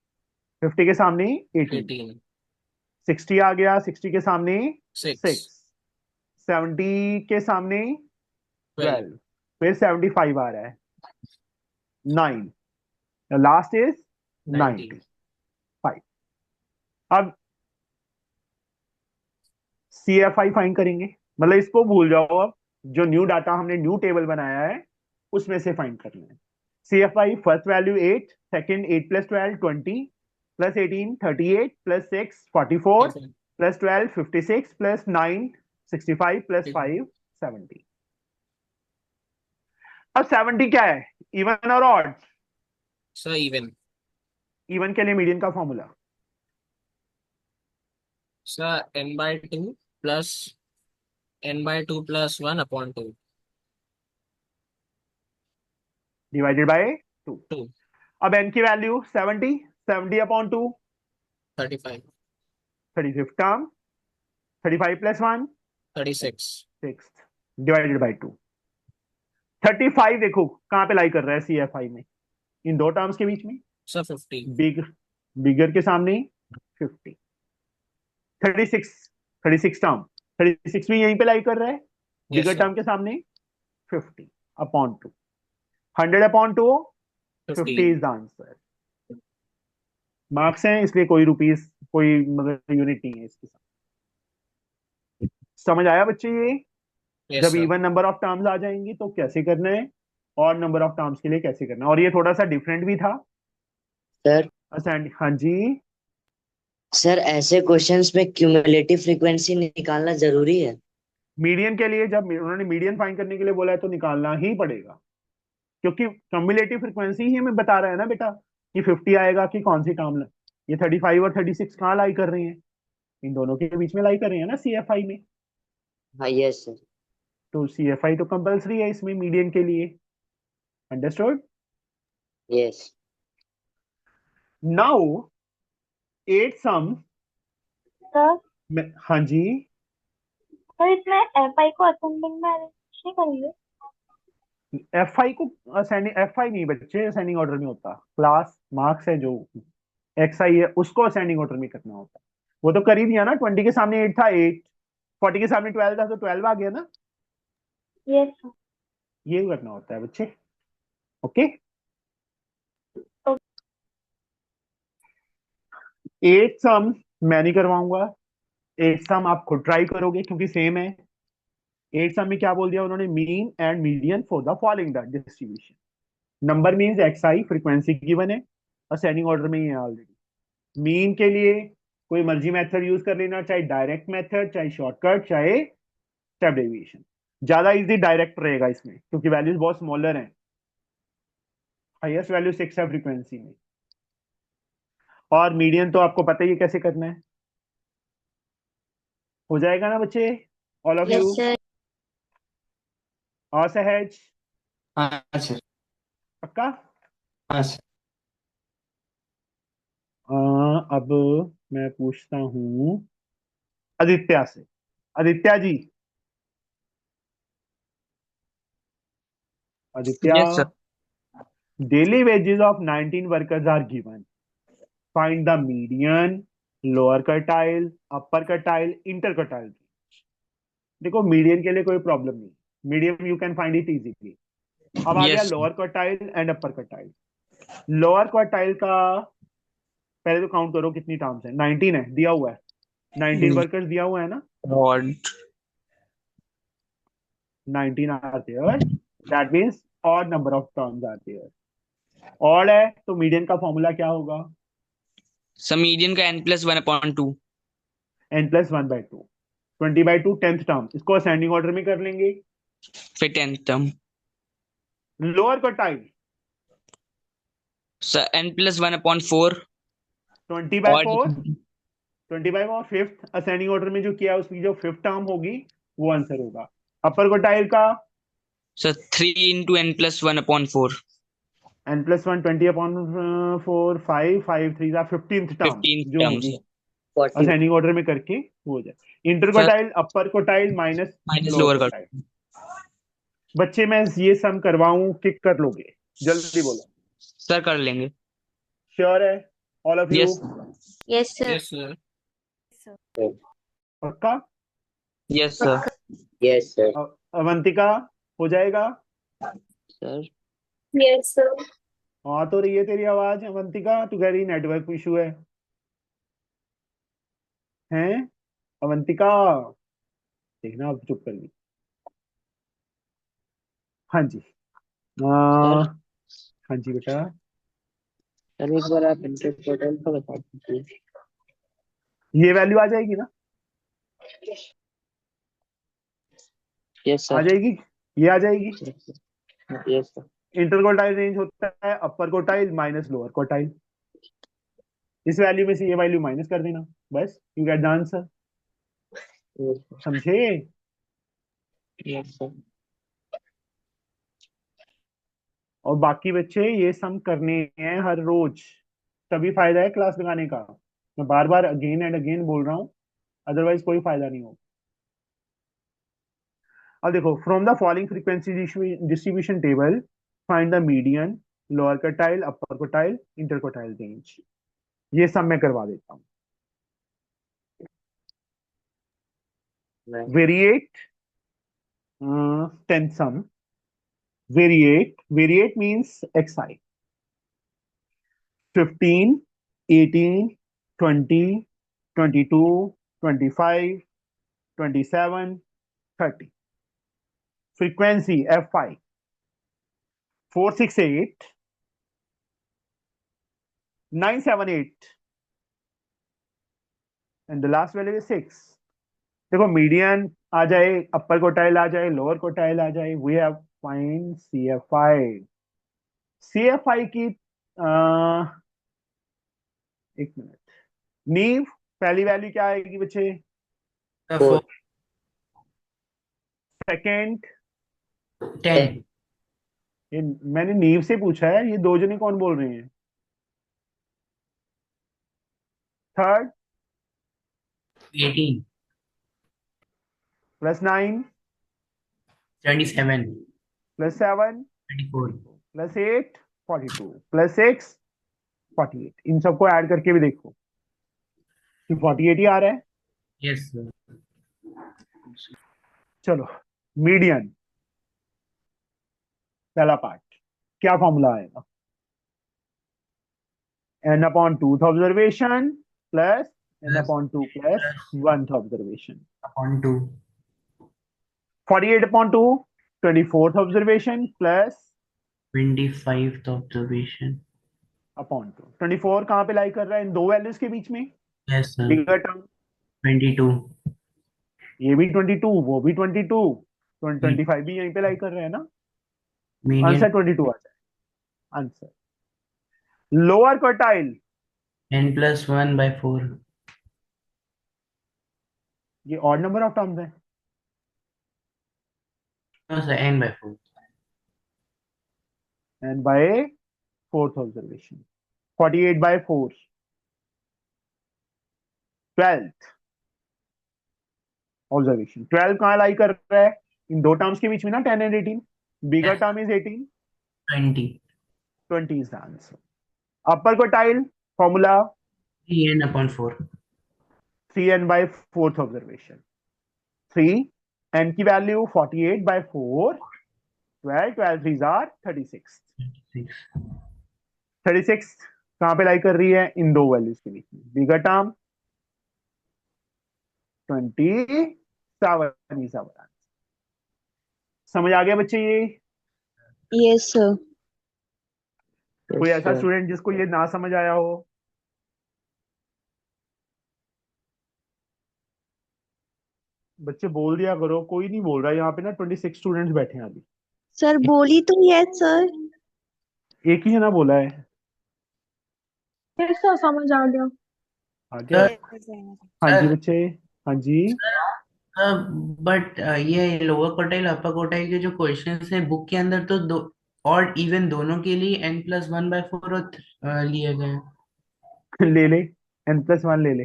Speaker 3: 50 के सामने 18,
Speaker 5: 18,
Speaker 3: 60 आ गया, 60 के सामने 6,
Speaker 5: 6,
Speaker 3: 70 के सामने
Speaker 5: 12,
Speaker 3: 12, फिर 75 आ रहा है, 9, लास्ट इज
Speaker 5: 90।
Speaker 3: 95। अब CFI फाइंड करेंगे, मतलब इसको भूल जाओ, अब जो न्यू डाटा हमने न्यू टेबल बनाया है उसमें से फाइंड करना है। CFI first value 8, second 8 plus 12 20 plus 18 38 plus 6 44 plus 12 56 plus 9 65 plus 5 70। अब 70 क्या है, इवन और ऑड?
Speaker 5: Sir even.
Speaker 3: इवन के लिए मीडियन का formula
Speaker 5: sir n/2 plus n/2 plus 1 upon 2।
Speaker 3: Divided by 2।
Speaker 5: 2,
Speaker 3: अब n की value 70, 70 upon 2
Speaker 5: 35,
Speaker 3: 35 term, 35 plus 1
Speaker 5: 36,
Speaker 3: 6 divided by 2। 35 देखो कहां पे लाई कर रहा है CFI में, इन दो टर्म्स के बीच में।
Speaker 5: सर 50,
Speaker 3: बिगर के सामने 50। 36 टर्म, 36 भी यहीं पे लाई कर रहा है, बिगर
Speaker 5: sir.
Speaker 3: टर्म के सामने 50 upon 2। 100 upon 2 50 is the answer. Marks हैं इसलिए कोई रुपीस कोई मतलब यूनिट नहीं है इसके साथ। समझ आया बच्चे ये?
Speaker 5: Yes,
Speaker 3: जब
Speaker 5: sir.
Speaker 3: Even number of terms आ जाएंगी तो कैसे करना है, और नंबर ऑफ टर्म्स के लिए कैसे करना है। और ये थोड़ा सा डिफरेंट भी था
Speaker 10: सर
Speaker 3: हाँ जी।
Speaker 10: सर ऐसे क्वेश्चंस में क्यूमुलेटिव फ्रीक्वेंसी निकालना जरूरी है?
Speaker 3: मीडियन के लिए जब उन्होंने मीडियन फाइंड करने के लिए बोला है तो निकालना ही पड़ेगा, क्योंकि कम्युलेटिव फ्रीक्वेंसी ही हमें बता रहा है ना बेटा कि 50 आएगा कि कौन सी टर्म। ये 35 और 36 कहाँ लाई कर रही हैं, इन दोनों के बीच में लाई कर रही है ना CFI में।
Speaker 10: हाँ यस सर।
Speaker 3: तो CFI तो कंपलसरी है इसमें मीडियन के लिए। अंडरस्टूड?
Speaker 10: यस।
Speaker 3: नाउ 8 सम।
Speaker 9: सर
Speaker 3: हाँ जी।
Speaker 9: सर इसमें FI को असेंडिंग में अरेंज नहीं करेंगे?
Speaker 3: FI को असेंडिंग, FI नहीं बच्चे असेंडिंग ऑर्डर में होता, क्लास मार्क्स है जो XI है उसको असेंडिंग ऑर्डर में करना होता। वो तो कर ही दिया ना, 20 के सामने 8 था 8, 40 के सामने 12 था तो 12 आ गया ना।
Speaker 9: Yes sir.
Speaker 3: ये करना होता है बच्चे। ओके, 8 सम मैं नहीं करवाऊंगा, एट सम आप खुद ट्राई करोगे क्योंकि सेम है। एट सम में क्या बोल दिया उन्होंने, mean and median for the following the distribution. Number means x I, frequency given है, असेंडिंग ऑर्डर में ही है ऑलरेडी। मीन के लिए कोई मर्जी मेथड यूज कर लेना, चाहे डायरेक्ट मेथड, चाहे शॉर्टकट, चाहे स्टेप डेविएशन। ज्यादा इजी डायरेक्ट रहेगा इसमें क्योंकि वैल्यूज बहुत स्मॉलर हैं। हाईएस्ट वैल्यू 6 है फ्रीक्वेंसी में। और मीडियन तो आपको पता ही है कैसे करना है। हो जाएगा ना बच्चे, all of
Speaker 4: yes
Speaker 3: you?
Speaker 4: Sir.
Speaker 3: और सहज
Speaker 5: हाँ सर।
Speaker 3: पक्का?
Speaker 5: हाँ सर।
Speaker 3: अब मैं पूछता हूं आदित्य से। Aditya ji, Aditya,
Speaker 5: yes sir.
Speaker 3: Daily wages of 19 workers are given, find the median, lower quartile, upper quartile, inter quartile. देखो मीडियन के लिए कोई प्रॉब्लम नहीं, medium you can find it easily. अब आ गया
Speaker 5: yes
Speaker 3: lower quartile and upper quartile. Lower quartile का पहले तो काउंट करो कितनी टर्म्स है। 19 है, दिया हुआ है, 19 वर्कर्स दिया हुआ है ना,
Speaker 5: रॉड
Speaker 3: 19 are there, that means odd number of terms are there. Odd है तो मीडियन का फॉर्मूला क्या होगा?
Speaker 11: सर मीडियन का n+1/2
Speaker 3: n+1/2, 20/2 10th टर्म। इसको असेंडिंग ऑर्डर में कर लेंगे।
Speaker 11: फिर 10th term
Speaker 3: lower quartile
Speaker 11: sir n+1/4
Speaker 3: 20/4,
Speaker 11: और
Speaker 3: 20/4 फिफ्थ। असेंडिंग ऑर्डर में जो किया उसकी जो फिफ्थ टर्म होगी वो आंसर होगा। अपर क्वार्टाइल का
Speaker 11: sir 3 into n+1/4
Speaker 3: n+1 20/4, 5 3 15th term
Speaker 11: 15th
Speaker 3: जो
Speaker 11: टर्म
Speaker 3: होगी
Speaker 11: सर
Speaker 10: 40।
Speaker 3: असेंडिंग ऑर्डर में करके वो हो जाए। Inter
Speaker 11: sir
Speaker 3: quartile, upper quartile minus
Speaker 11: minus
Speaker 3: lower
Speaker 11: lower कर
Speaker 3: क्वार्टाइल। बच्चे मैं ये सम करवाऊं, किक कर लोगे? जल्दी बोलो।
Speaker 11: सर कर लेंगे।
Speaker 3: श्योर है? All of you
Speaker 11: yes
Speaker 4: yes sir.
Speaker 5: Yes sir.
Speaker 2: sir.
Speaker 3: पक्का?
Speaker 11: Yes sir
Speaker 10: yes sir.
Speaker 3: Avantika हो जाएगा?
Speaker 11: Sir
Speaker 4: yes sir.
Speaker 3: हाँ तो रही है तेरी आवाज अवंतिका, तू कह रही नेटवर्क इशू है। हैं अवंतिका? देखना अब चुप कर ली। हाँ जी,
Speaker 11: सर
Speaker 3: हाँ जी बेटा।
Speaker 11: सर एक बार आप इंटर टोटल का बता दीजिए।
Speaker 3: ये वैल्यू आ जाएगी ना?
Speaker 11: यस
Speaker 3: आ
Speaker 11: सर।
Speaker 3: जाएगी, ये आ जाएगी।
Speaker 11: Yes sir.
Speaker 3: Inter quartile range होता है अपर क्वार्टाइल माइनस लोअर क्वार्टाइल। इस वैल्यू में से ये वैल्यू माइनस कर देना, बस यू गेट द आंसर। समझे?
Speaker 11: Yes sir.
Speaker 3: और बाकी बच्चे ये सम करने हैं हर रोज, तभी फायदा है क्लास लगाने का। मैं बार बार अगेन एंड अगेन बोल रहा हूँ, अदरवाइज कोई फायदा नहीं होगा। अब देखो, from the following frequency distribution table find the median, lower quartile, upper quartile, inter quartile range. ये सब मैं करवा देता हूँ। Variate 10 sum. Variate means xi 15, 18, 20, 22, 25, 27, 30। frequency fi 468, 978 and the last value is 6। देखो मीडियन आ जाए, अपर क्वार्टाइल आ जाए, लोअर क्वार्टाइल आ जाए, we have find CFI। CFI की एक मिनट, नीव पहली वैल्यू क्या आएगी बच्चे?
Speaker 11: 4
Speaker 3: सेकंड
Speaker 5: 10
Speaker 3: ये मैंने नीव से पूछा है, ये दो जने कौन बोल रहे हैं? थर्ड
Speaker 5: 18
Speaker 3: +9
Speaker 5: 27
Speaker 3: +7
Speaker 5: 24
Speaker 3: +8 42 +6 48। इन सबको ऐड करके भी देखो कि 48 ही आ रहा है।
Speaker 5: Yes sir.
Speaker 3: चलो मीडियन पहला पार्ट, क्या फॉर्मूला आएगा? n/2th observation plus n upon 2 plus 1th observation.
Speaker 11: upon 2.
Speaker 3: 48 upon 2, 24th observation plus
Speaker 11: 25th observation.
Speaker 3: Upon 2. 24 कहाँ पे लाई कर रहा है? इन दो वैल्यूज के बीच में,
Speaker 11: Yes, sir.
Speaker 3: बिगर टर्म.
Speaker 11: 22.
Speaker 3: ये भी 22, वो भी 22, 25 भी यहीं पे लाई कर रहे हैं ना.
Speaker 11: Median
Speaker 3: आंसर 22 आ जाए. Answer lower quartile,
Speaker 11: n plus 1 by 4.
Speaker 3: ये ऑड नंबर ऑफ टर्म्स है.
Speaker 11: No, sir, n by 4.
Speaker 3: And by fourth observation 48 by 4, 12th observation. 12 कहाँ लाई कर रहा है? इन दो टर्म्स के बीच में ना, 10 and 18. Bigger term is 18,
Speaker 11: 20.
Speaker 3: 20 is the answer. Upper quartile formula
Speaker 11: 3n upon 4.
Speaker 3: 3n by 4th observation. 3n की वैल्यू 48 by 4, 12, 12 3s are 36.
Speaker 11: 6.
Speaker 3: 36 कहाँ पे लाई कर रही है? इन दो वैल्यूज के बीच में. बिगर टर्म 27 is our answer. समझ आ गया बच्चे? ये
Speaker 8: Yes, sir.
Speaker 3: कोई ऐसा स्टूडेंट जिसको ये ना समझ आया हो? बच्चे बोल दिया करो, कोई नहीं बोल रहा. यहाँ पे ना 26 स्टूडेंट्स बैठे हैं अभी.
Speaker 8: सर बोली तो yes, sir.
Speaker 3: एक ही है ना बोला है.
Speaker 6: Yes, sir, समझ आ गया.
Speaker 3: आ गया? हाँ जी
Speaker 11: सर,
Speaker 3: बच्चे. हाँ जी.
Speaker 11: बट ये लोअर क्वार्टाइल अपर क्वार्टाइल के जो क्वेश्चंस है बुक के अंदर तो दो और इवन दोनों के लिए n plus 1 by 4 लिए गए हैं.
Speaker 3: ले ले, n+1 ले ले,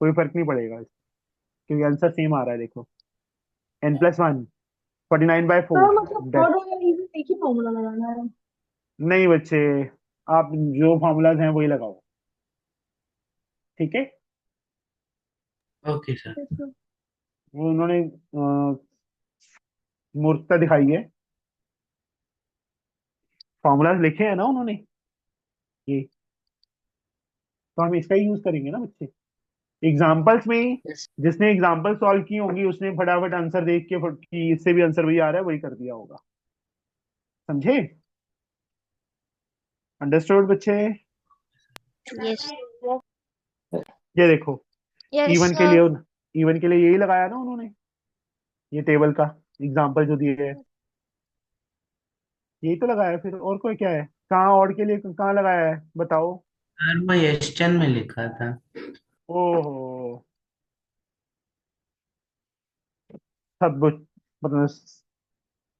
Speaker 3: कोई फर्क नहीं पड़ेगा क्योंकि आंसर सेम आ रहा है. देखो n+1 49 by 4.
Speaker 6: सर मतलब ऑड और इवन एक ही फॉर्मूला लगाना है.
Speaker 3: नहीं बच्चे, आप जो फॉर्मूलाज हैं वही लगाओ. ठीक है.
Speaker 11: Okay sir.
Speaker 6: Yes, sir.
Speaker 3: वो उन्होंने मूर्खता दिखाई है. फॉर्मूलाज लिखे हैं ना उन्होंने, ये तो हम इसका ही यूज करेंगे ना बच्चे. एग्जाम्पल्स में जिसने एग्जाम्पल सॉल्व की होंगी उसने फटाफट आंसर देख के कि इससे भी आंसर वही आ रहा है, वही कर दिया होगा. समझे? अंडरस्टूड बच्चे?
Speaker 4: यस
Speaker 3: ये देखो,
Speaker 4: यस
Speaker 3: इवन के लिए, इवन के लिए यही लगाया ना उन्होंने, ये टेबल का एग्जाम्पल जो दिए है यही तो लगाया. फिर और कोई क्या है? कहाँ ऑड के लिए कहाँ लगाया है बताओ?
Speaker 11: सर वो एस्टन में लिखा था.
Speaker 3: ओहो, सब मतलब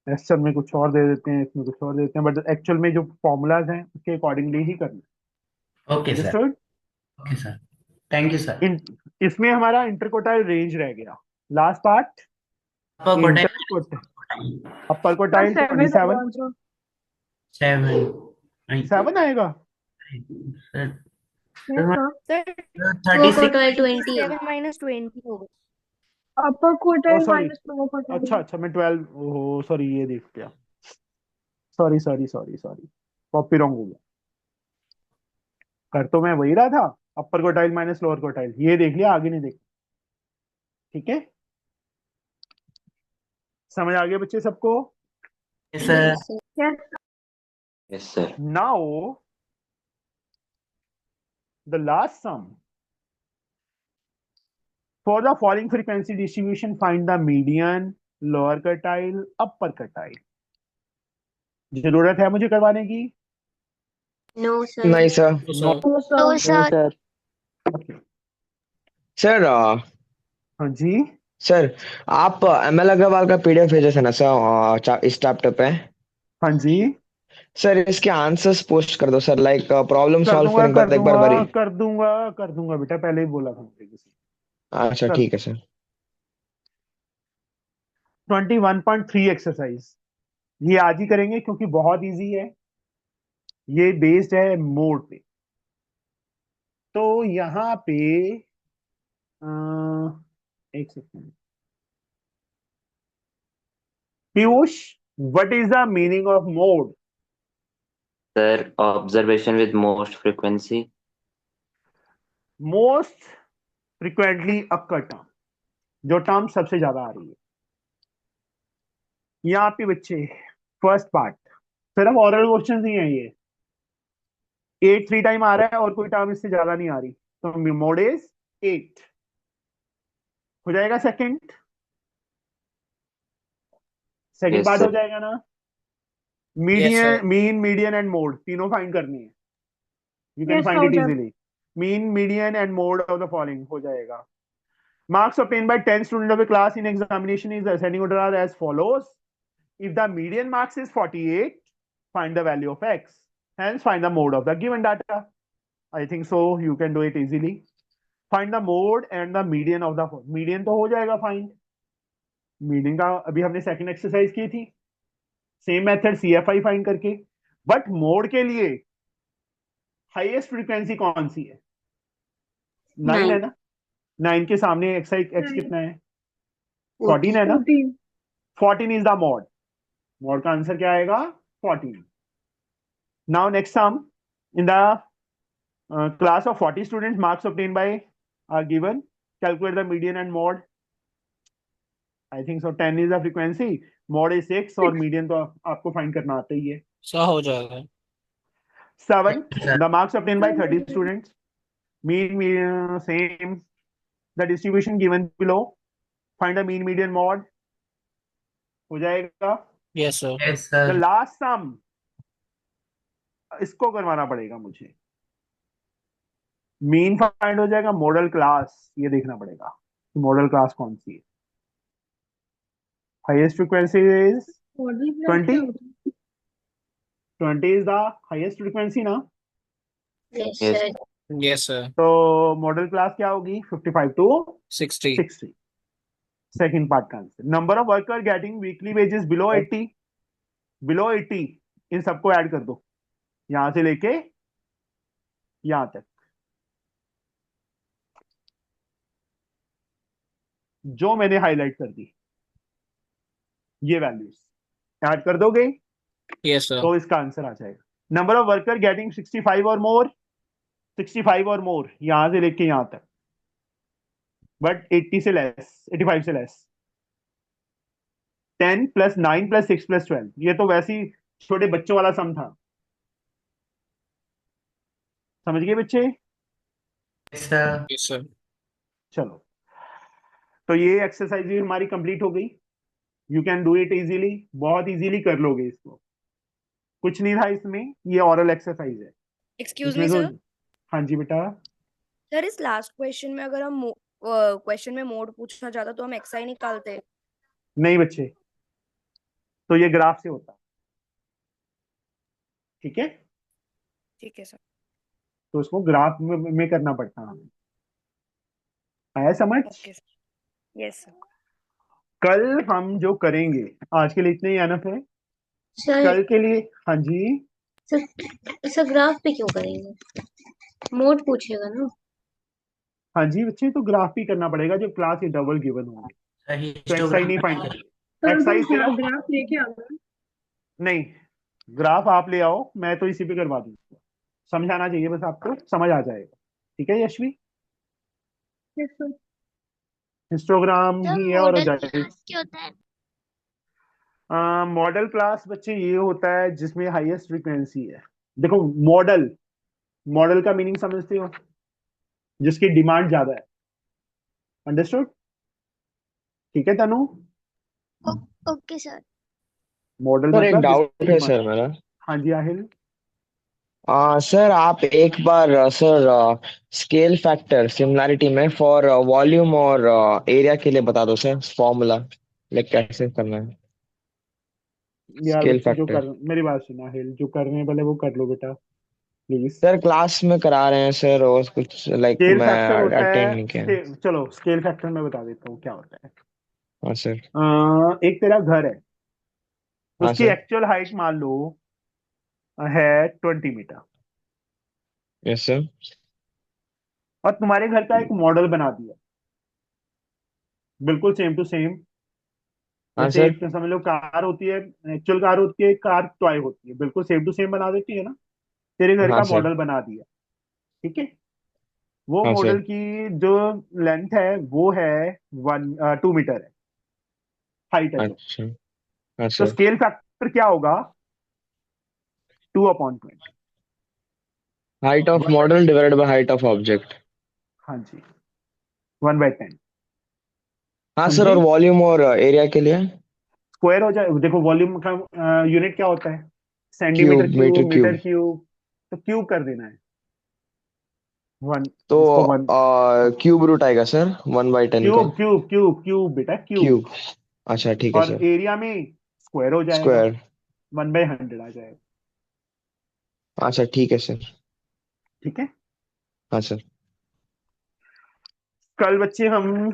Speaker 3: एक्चुअल में कुछ और दे देते हैं, इसमें कुछ और दे देते हैं, बट एक्चुअल में जो फॉर्मूलाज हैं उसके अकॉर्डिंगली ही करना.
Speaker 11: Okay sir.
Speaker 3: Understood?
Speaker 11: Okay sir. Thank you sir.
Speaker 3: इसमें हमारा इंटरकोटाइल रेंज रह गया. लास्ट पार्ट
Speaker 11: अपर क्वार्टाइल.
Speaker 3: Upper quartile 27.
Speaker 11: 7.
Speaker 3: 7 आएगा.
Speaker 11: Sir
Speaker 6: Yes, sir.
Speaker 2: Sir
Speaker 11: 36.
Speaker 2: 27 minus 20 होगा.
Speaker 6: Upper quartile
Speaker 3: sorry.
Speaker 6: minus lower quartile.
Speaker 3: अच्छा मैं 12, ओहो सॉरी, ये देख लिया. सॉरी कॉपी रॉन्ग हो गया. कर तो मैं वही रहा था, अपर क्वार्टाइल माइनस लोअर क्वार्टाइल. ये देख लिया, आगे नहीं देख. ठीक है, समझ आ गया बच्चे सबको?
Speaker 11: Yes, sir.
Speaker 6: Yes.
Speaker 10: Yes, sir.
Speaker 3: Now the last sum. For the following frequency distribution, find the median, lower quartile, upper quartile. जरूरत है मुझे करवाने की?
Speaker 4: नो सर
Speaker 7: नहीं sir.
Speaker 11: So,
Speaker 4: no
Speaker 11: no,
Speaker 4: sir
Speaker 11: sir.
Speaker 7: Sir
Speaker 3: हाँ जी.
Speaker 7: सर आप ML अग्रवाल का PDF भेजे थे ना सर इस लैपटॉप पे?
Speaker 3: हाँ जी,
Speaker 7: सर इसके आंसर्स पोस्ट कर दो सर. लाइक प्रॉब्लम
Speaker 3: कर
Speaker 7: सॉल्व
Speaker 3: दूंगा
Speaker 7: करने के बाद एक बार वरी.
Speaker 3: कर दूंगा बेटा, पहले ही बोला था मुझे किसी.
Speaker 7: अच्छा
Speaker 3: कर-
Speaker 7: ठीक है सर.
Speaker 3: 21.3 एक्सरसाइज ये आज ही करेंगे क्योंकि बहुत इजी है. ये बेस्ड है मोड पे. तो यहाँ पे एक second. Piyush, what is the meaning of mode?
Speaker 10: Sir, observation with most frequency.
Speaker 3: Most frequently occur term, जो टर्म सबसे ज्यादा आ रही है। यहाँ पे बच्चे फर्स्ट पार्ट सिर्फ ऑरल क्वेश्चन ही है ये। 8 3 टाइम आ रहा है और कोई टर्म इससे ज्यादा नहीं आ रही, तो मोड इज 8 हो जाएगा। Second
Speaker 7: Yes,
Speaker 3: part
Speaker 7: sir.
Speaker 3: हो जाएगा ना।
Speaker 5: Yes, sir.
Speaker 3: Mean median and mode तीनों फाइंड करनी है। यू कैन
Speaker 9: Yes,
Speaker 3: फाइंड
Speaker 9: हो
Speaker 3: इट
Speaker 9: जाएगा।
Speaker 3: Easily. Mean median and mode of the following हो जाएगा। Marks obtained by 10 students of a class in examination is ascending order are as follows. If the median marks is 48, find the value of x. Hence, find the mode of the given data. I think so. You can do it easily. Find the mode and the median of the median तो हो जाएगा find. Median का अभी हमने second exercise की थी. Same method CFI find करके. But mode के लिए highest frequency कौन सी है? 9 है ना? 9 के सामने x कितना है? 14 है ना? 14 is the mod. Mod का आंसर क्या आएगा? 14. Now next sum. In the class of 40 students, marks obtained by are given. Calculate the median and mod. I think so. 10 is the frequency. Mod is 6 और median तो आपको find करना आता ही है।
Speaker 5: सो हो जाएगा।
Speaker 3: 7. The marks obtained by 30 students. Mean same. The distribution given below. Find the mean, median, mod. हो जाएगा।
Speaker 5: Yes, sir.
Speaker 11: Yes,
Speaker 3: The
Speaker 11: sir.
Speaker 3: last sum. इसको करवाना पड़ेगा मुझे। मीन फाइंड हो जाएगा। मॉडल क्लास ये देखना पड़ेगा मॉडल क्लास कौन सी है। Highest frequency is 20 20 is the highest frequency ना।
Speaker 4: Yes,
Speaker 7: Yes.
Speaker 4: sir.
Speaker 5: Yes, sir.
Speaker 3: तो मॉडल क्लास क्या होगी? 55 to
Speaker 5: 60.
Speaker 3: 60। सेकंड पार्ट का answer. Number of worker getting weekly wages below 80 इन सबको ऐड कर दो यहां से लेके यहां तक। जो मैंने हाईलाइट कर दी ये वैल्यूज ऐड कर दोगे
Speaker 5: Yes, sir.
Speaker 3: तो इसका आंसर आ जाएगा। नंबर ऑफ वर्कर गेटिंग 65 और मोर 65 और मोर यहां से लेके यहां तक, बट 80 से लेस 85 से लेस। 10 + 9 + 6 + 12 ये तो वैसे ही छोटे बच्चों वाला सम था। समझ गए बच्चे?
Speaker 11: Yes, sir.
Speaker 5: Yes, sir.
Speaker 3: चलो तो ये एक्सरसाइज भी हमारी कंप्लीट हो गई। You can do it easily, बहुत इजीली कर लोगे इसको। कुछ नहीं था इसमें, ये ऑरल एक्सरसाइज है।
Speaker 2: एक्सक्यूज
Speaker 3: इसमें
Speaker 2: मी
Speaker 3: तो
Speaker 2: सर।
Speaker 3: हाँ जी बेटा।
Speaker 2: सर इस लास्ट क्वेश्चन में अगर हम क्वेश्चन में मोड पूछना चाहता तो हम एक्सआई निकालते।
Speaker 3: नहीं बच्चे, तो ये ग्राफ से होता। ठीक है,
Speaker 2: ठीक है सर।
Speaker 3: तो उसको ग्राफ में करना पड़ता हमें। आया समझ?
Speaker 2: Okay sir. Yes sir.
Speaker 3: कल हम जो करेंगे, आज के लिए इतने ही एनफ है।
Speaker 4: सर
Speaker 3: कल के लिए हाँ जी।
Speaker 4: सर ग्राफ पे क्यों करेंगे? मोड पूछेगा ना।
Speaker 3: हाँ जी बच्चे, तो ग्राफ भी करना पड़ेगा जो क्लास के डबल गिवन होंगे,
Speaker 11: सही
Speaker 3: तो एक्सरसाइज नहीं फाइंड करेंगे। एक्सरसाइज सिर्फ
Speaker 9: ग्राफ लेके आओ।
Speaker 3: नहीं, ग्राफ आप ले आओ, मैं तो इसी पे करवा दूंगा। समझाना चाहिए बस, आपको समझ आ जाएगा। ठीक है यशवी? हिस्टोग्राम ही है और हो जाएगा।
Speaker 4: क्या होता है?
Speaker 3: मॉडल क्लास बच्चे ये होता है जिसमें हाईएस्ट फ्रीक्वेंसी है। देखो मॉडल, मॉडल का मीनिंग समझते हो? जिसकी डिमांड ज्यादा है। अंडरस्टूड? ठीक है Tanu?
Speaker 4: Okay sir.
Speaker 3: Model
Speaker 7: sir एक
Speaker 3: मतलब
Speaker 7: डाउट
Speaker 3: जिसकी
Speaker 7: है
Speaker 3: डिमांड।
Speaker 7: सर मेरा।
Speaker 3: हाँ जी आहिल।
Speaker 7: सर आप एक बार सर स्केल फैक्टर सिमिलैरिटी में फॉर वॉल्यूम और एरिया के लिए बता दो सर फॉर्मूला, लाइक कैसे करना है
Speaker 3: यार
Speaker 7: स्केल
Speaker 3: बच्चे जो
Speaker 7: फैक्टर।
Speaker 3: कर, मेरी बात सुना आहिल, जो करने हैं पहले वो कर लो बेटा प्लीज।
Speaker 7: सर क्लास में करा रहे हैं सर, और कुछ लाइक
Speaker 3: स्केल
Speaker 7: मैं
Speaker 3: फैक्टर होता है
Speaker 7: अटेंड नहीं किया।
Speaker 3: चलो स्केल फैक्टर मैं बता देता हूँ क्या होता है।
Speaker 7: हाँ सर।
Speaker 3: एक तेरा घर है,
Speaker 7: हाँ
Speaker 3: उसकी
Speaker 7: सर।
Speaker 3: एक्चुअल हाइट मान लो है 20 मीटर,
Speaker 7: यस सर।
Speaker 3: और तुम्हारे घर का एक मॉडल बना दिया बिल्कुल सेम टू सेम।
Speaker 7: हाँ
Speaker 3: जैसे
Speaker 7: सर।
Speaker 3: एक समझ लो कार होती है, एक्चुअल कार होती है, एक कार टॉय होती है, बिल्कुल सेम टू सेम बना देती है ना। तेरे घर
Speaker 7: हाँ
Speaker 3: का
Speaker 7: सर।
Speaker 3: मॉडल बना दिया, ठीक है। वो
Speaker 7: हाँ
Speaker 3: मॉडल
Speaker 7: सर।
Speaker 3: की जो लेंथ है वो है 2 मीटर है, हाइट है जो।
Speaker 7: अच्छा। हाँ
Speaker 3: तो
Speaker 7: सर।
Speaker 3: स्केल फैक्टर क्या होगा? 2/20।
Speaker 7: Height of model divided by height of object.
Speaker 3: हाँ जी, 1/10।
Speaker 7: हाँ सर,
Speaker 3: समझे?
Speaker 7: और वॉल्यूम और एरिया के लिए?
Speaker 3: स्क्वायर हो जाए, देखो वॉल्यूम का यूनिट क्या होता है? Centimetre
Speaker 7: cube, metre
Speaker 3: cube, metre
Speaker 7: cube.
Speaker 3: Cube. तो क्यूब कर देना है। वन,
Speaker 7: तो
Speaker 3: इसको वन।
Speaker 7: क्यूब रूट आएगा सर 1/10 का?
Speaker 3: क्यूब क्यूब क्यूब क्यूब बेटा, क्यूब।
Speaker 7: क्यूब। अच्छा ठीक है
Speaker 3: और
Speaker 7: सर।
Speaker 3: एरिया में स्क्वायर हो जाएगा,
Speaker 7: स्क्वायर।
Speaker 3: 1/100 आ जाएगा।
Speaker 7: अच्छा ठीक है सर।
Speaker 3: ठीक है।
Speaker 7: हाँ सर।
Speaker 3: कल बच्चे हम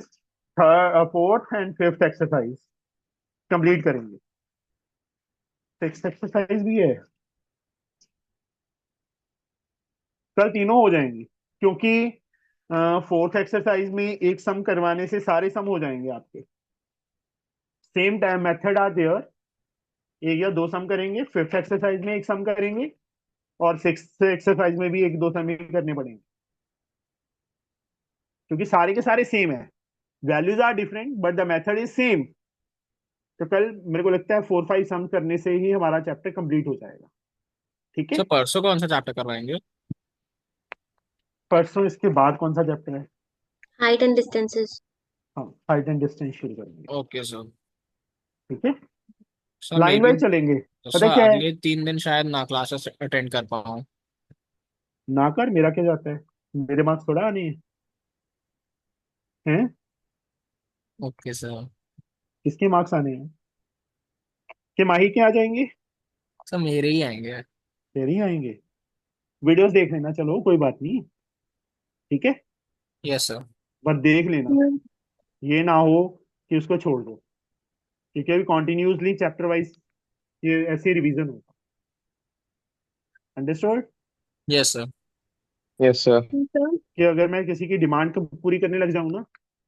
Speaker 3: fourth and fifth exercise complete करेंगे। सिक्स एक्सरसाइज भी है, कल तीनों हो जाएंगी, क्योंकि फोर्थ एक्सरसाइज में एक सम करवाने से सारे सम हो जाएंगे आपके। Same time method are there, एक या दो सम करेंगे, फिफ्थ एक्सरसाइज में एक सम करेंगे, और सिक्स एक्सरसाइज में भी एक दो सम ही करने पड़ेंगे, क्योंकि सारे के सारे सेम है। Values are different but the method is same. तो कल मेरे को लगता है 4-5 सम करने से ही हमारा चैप्टर कंप्लीट हो जाएगा। ठीक है।
Speaker 5: सर परसों कौन सा चैप्टर करवाएंगे?
Speaker 3: परसों इसके बाद कौन सा चैप्टर है?
Speaker 4: Height and distances.
Speaker 3: हाँ, हाइट एंड डिस्टेंस शुरू करेंगे।
Speaker 5: Okay sir.
Speaker 3: ठीक है,
Speaker 5: सर मे
Speaker 3: लाइन
Speaker 5: बी,
Speaker 3: वाइज चलेंगे।
Speaker 5: सर
Speaker 3: पता क्या है,
Speaker 5: अगले 3 दिन शायद ना क्लासेस अटेंड कर पाऊँ।
Speaker 3: ना कर, मेरा क्या जाता है, मेरे मार्क्स थोड़ा आने हैं।
Speaker 5: Okay sir.
Speaker 3: किसके मार्क्स आने हैं? कि माही के आ जाएंगे?
Speaker 5: सर मेरे ही आएंगे।
Speaker 3: तेरे ही आएंगे। वीडियोस देख लेना, चलो कोई बात नहीं। ठीक है,
Speaker 5: यस सर।
Speaker 3: बस देख लेना, ये ना हो कि उसको छोड़ दो, क्योंकि अभी कॉन्टिन्यूसली चैप्टर वाइज ये ऐसे रिवीजन होगा। Understood?
Speaker 5: Yes sir.
Speaker 7: Yes sir.
Speaker 3: कि अगर मैं किसी की डिमांड को पूरी करने लग जाऊं ना,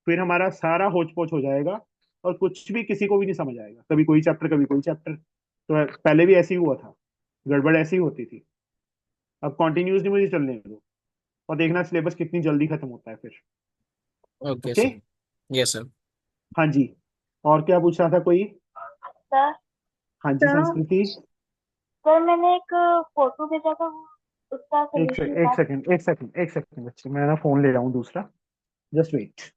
Speaker 3: फिर हमारा सारा होच पोच हो जाएगा, और कुछ भी किसी को भी नहीं समझ आएगा, कभी कोई चैप्टर कभी कोई चैप्टर। तो पहले भी ऐसे ही हुआ था, गड़बड़ ऐसी ही होती थी। अब कॉन्टिन्यूसली मुझे चलने दो, और देखना सिलेबस कितनी जल्दी खत्म होता है फिर।
Speaker 5: Okay
Speaker 3: okay.
Speaker 5: Sir. Yes sir.
Speaker 3: हाँ जी, और क्या पूछ रहा था कोई?
Speaker 9: सर
Speaker 3: हाँ जी, संस्कृति।
Speaker 9: सर मैंने एक फोटो भेजा था, उसका
Speaker 3: एक
Speaker 9: सोल्यूशन
Speaker 3: सेकंड एक
Speaker 9: बता।
Speaker 3: सेकंड एक सेकंड एक सेकंड बच्चे, मैं ना फोन ले रहा हूँ दूसरा, जस्ट वेट।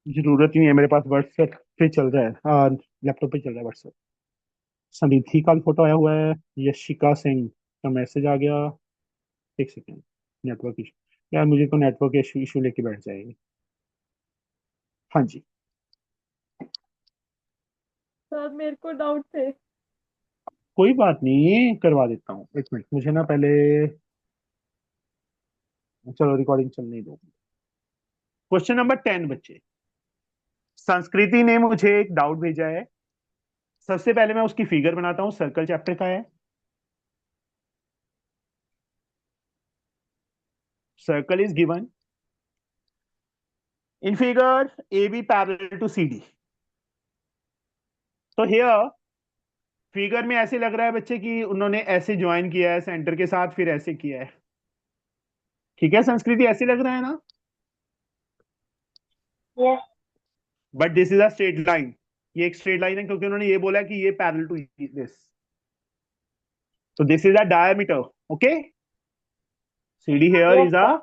Speaker 3: जरूरत ही नहीं है, मेरे पास व्हाट्सएप पे चल रहा है, हाँ, लैपटॉप पे चल रहा है व्हाट्सएप। समिति का फोटो आया हुआ है, यशिका सिंह का मैसेज आ गया। एक सेकेंड, नेटवर्क इशू, यार मुझे तो नेटवर्क इशू इशू लेके बैठ जाएगी। हाँ जी।
Speaker 6: सर मेरे को डाउट थे।
Speaker 3: कोई बात नहीं, करवा देता हूँ, एक मिनट मुझे ना पहले, चलो रिकॉर्डिंग चलने दो। क्वेश्चन नंबर 10 बच्चे, संस्कृति ने मुझे एक डाउट भेजा है। सबसे पहले मैं उसकी फिगर बनाता हूँ, सर्कल चैप्टर का है। Circle is given in figure, A B parallel to C D. तो हियर फिगर में ऐसे लग रहा है बच्चे कि उन्होंने ऐसे ज्वाइन किया है सेंटर के साथ, फिर ऐसे किया है। ठीक है संस्कृति, ऐसे लग रहा है ना?
Speaker 9: Yes.
Speaker 3: But this is a straight line, ये एक स्ट्रेट लाइन है, क्योंकि उन्होंने ये बोला कि ये पैरेलल टू दिस। तो this is a diameter, okay. CD here
Speaker 9: yes
Speaker 3: is a
Speaker 9: sir.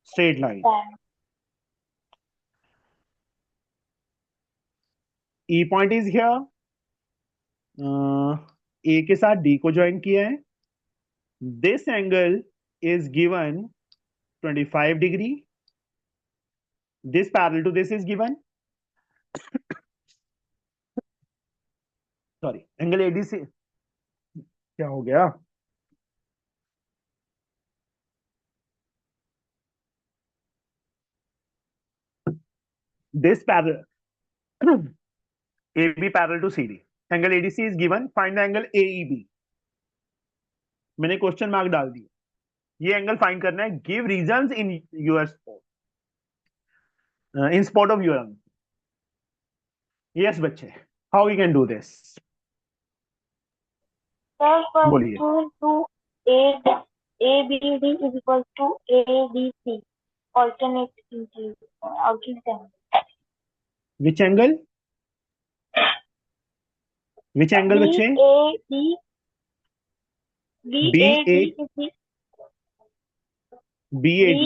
Speaker 3: straight line. E point is here. A के साथ D को ज्वाइन किया है। This angle is given 25 degree. This parallel to this is given. Sorry, angle AD से क्या हो गया? This parallel AB parallel to CD. Angle ADC is given, find the angle AEB. मैंने क्वेश्चन मार्क डाल दिया, ये एंगल फाइंड करना है, give reasons in your spot, in spot of your answer. Yes बच्चे, how we can do this?
Speaker 9: Sir, first
Speaker 3: बोलिए।
Speaker 9: rule to ABD is equal to ADC. Alternate them.
Speaker 3: Which angle? Which angle बच्चे? BAD.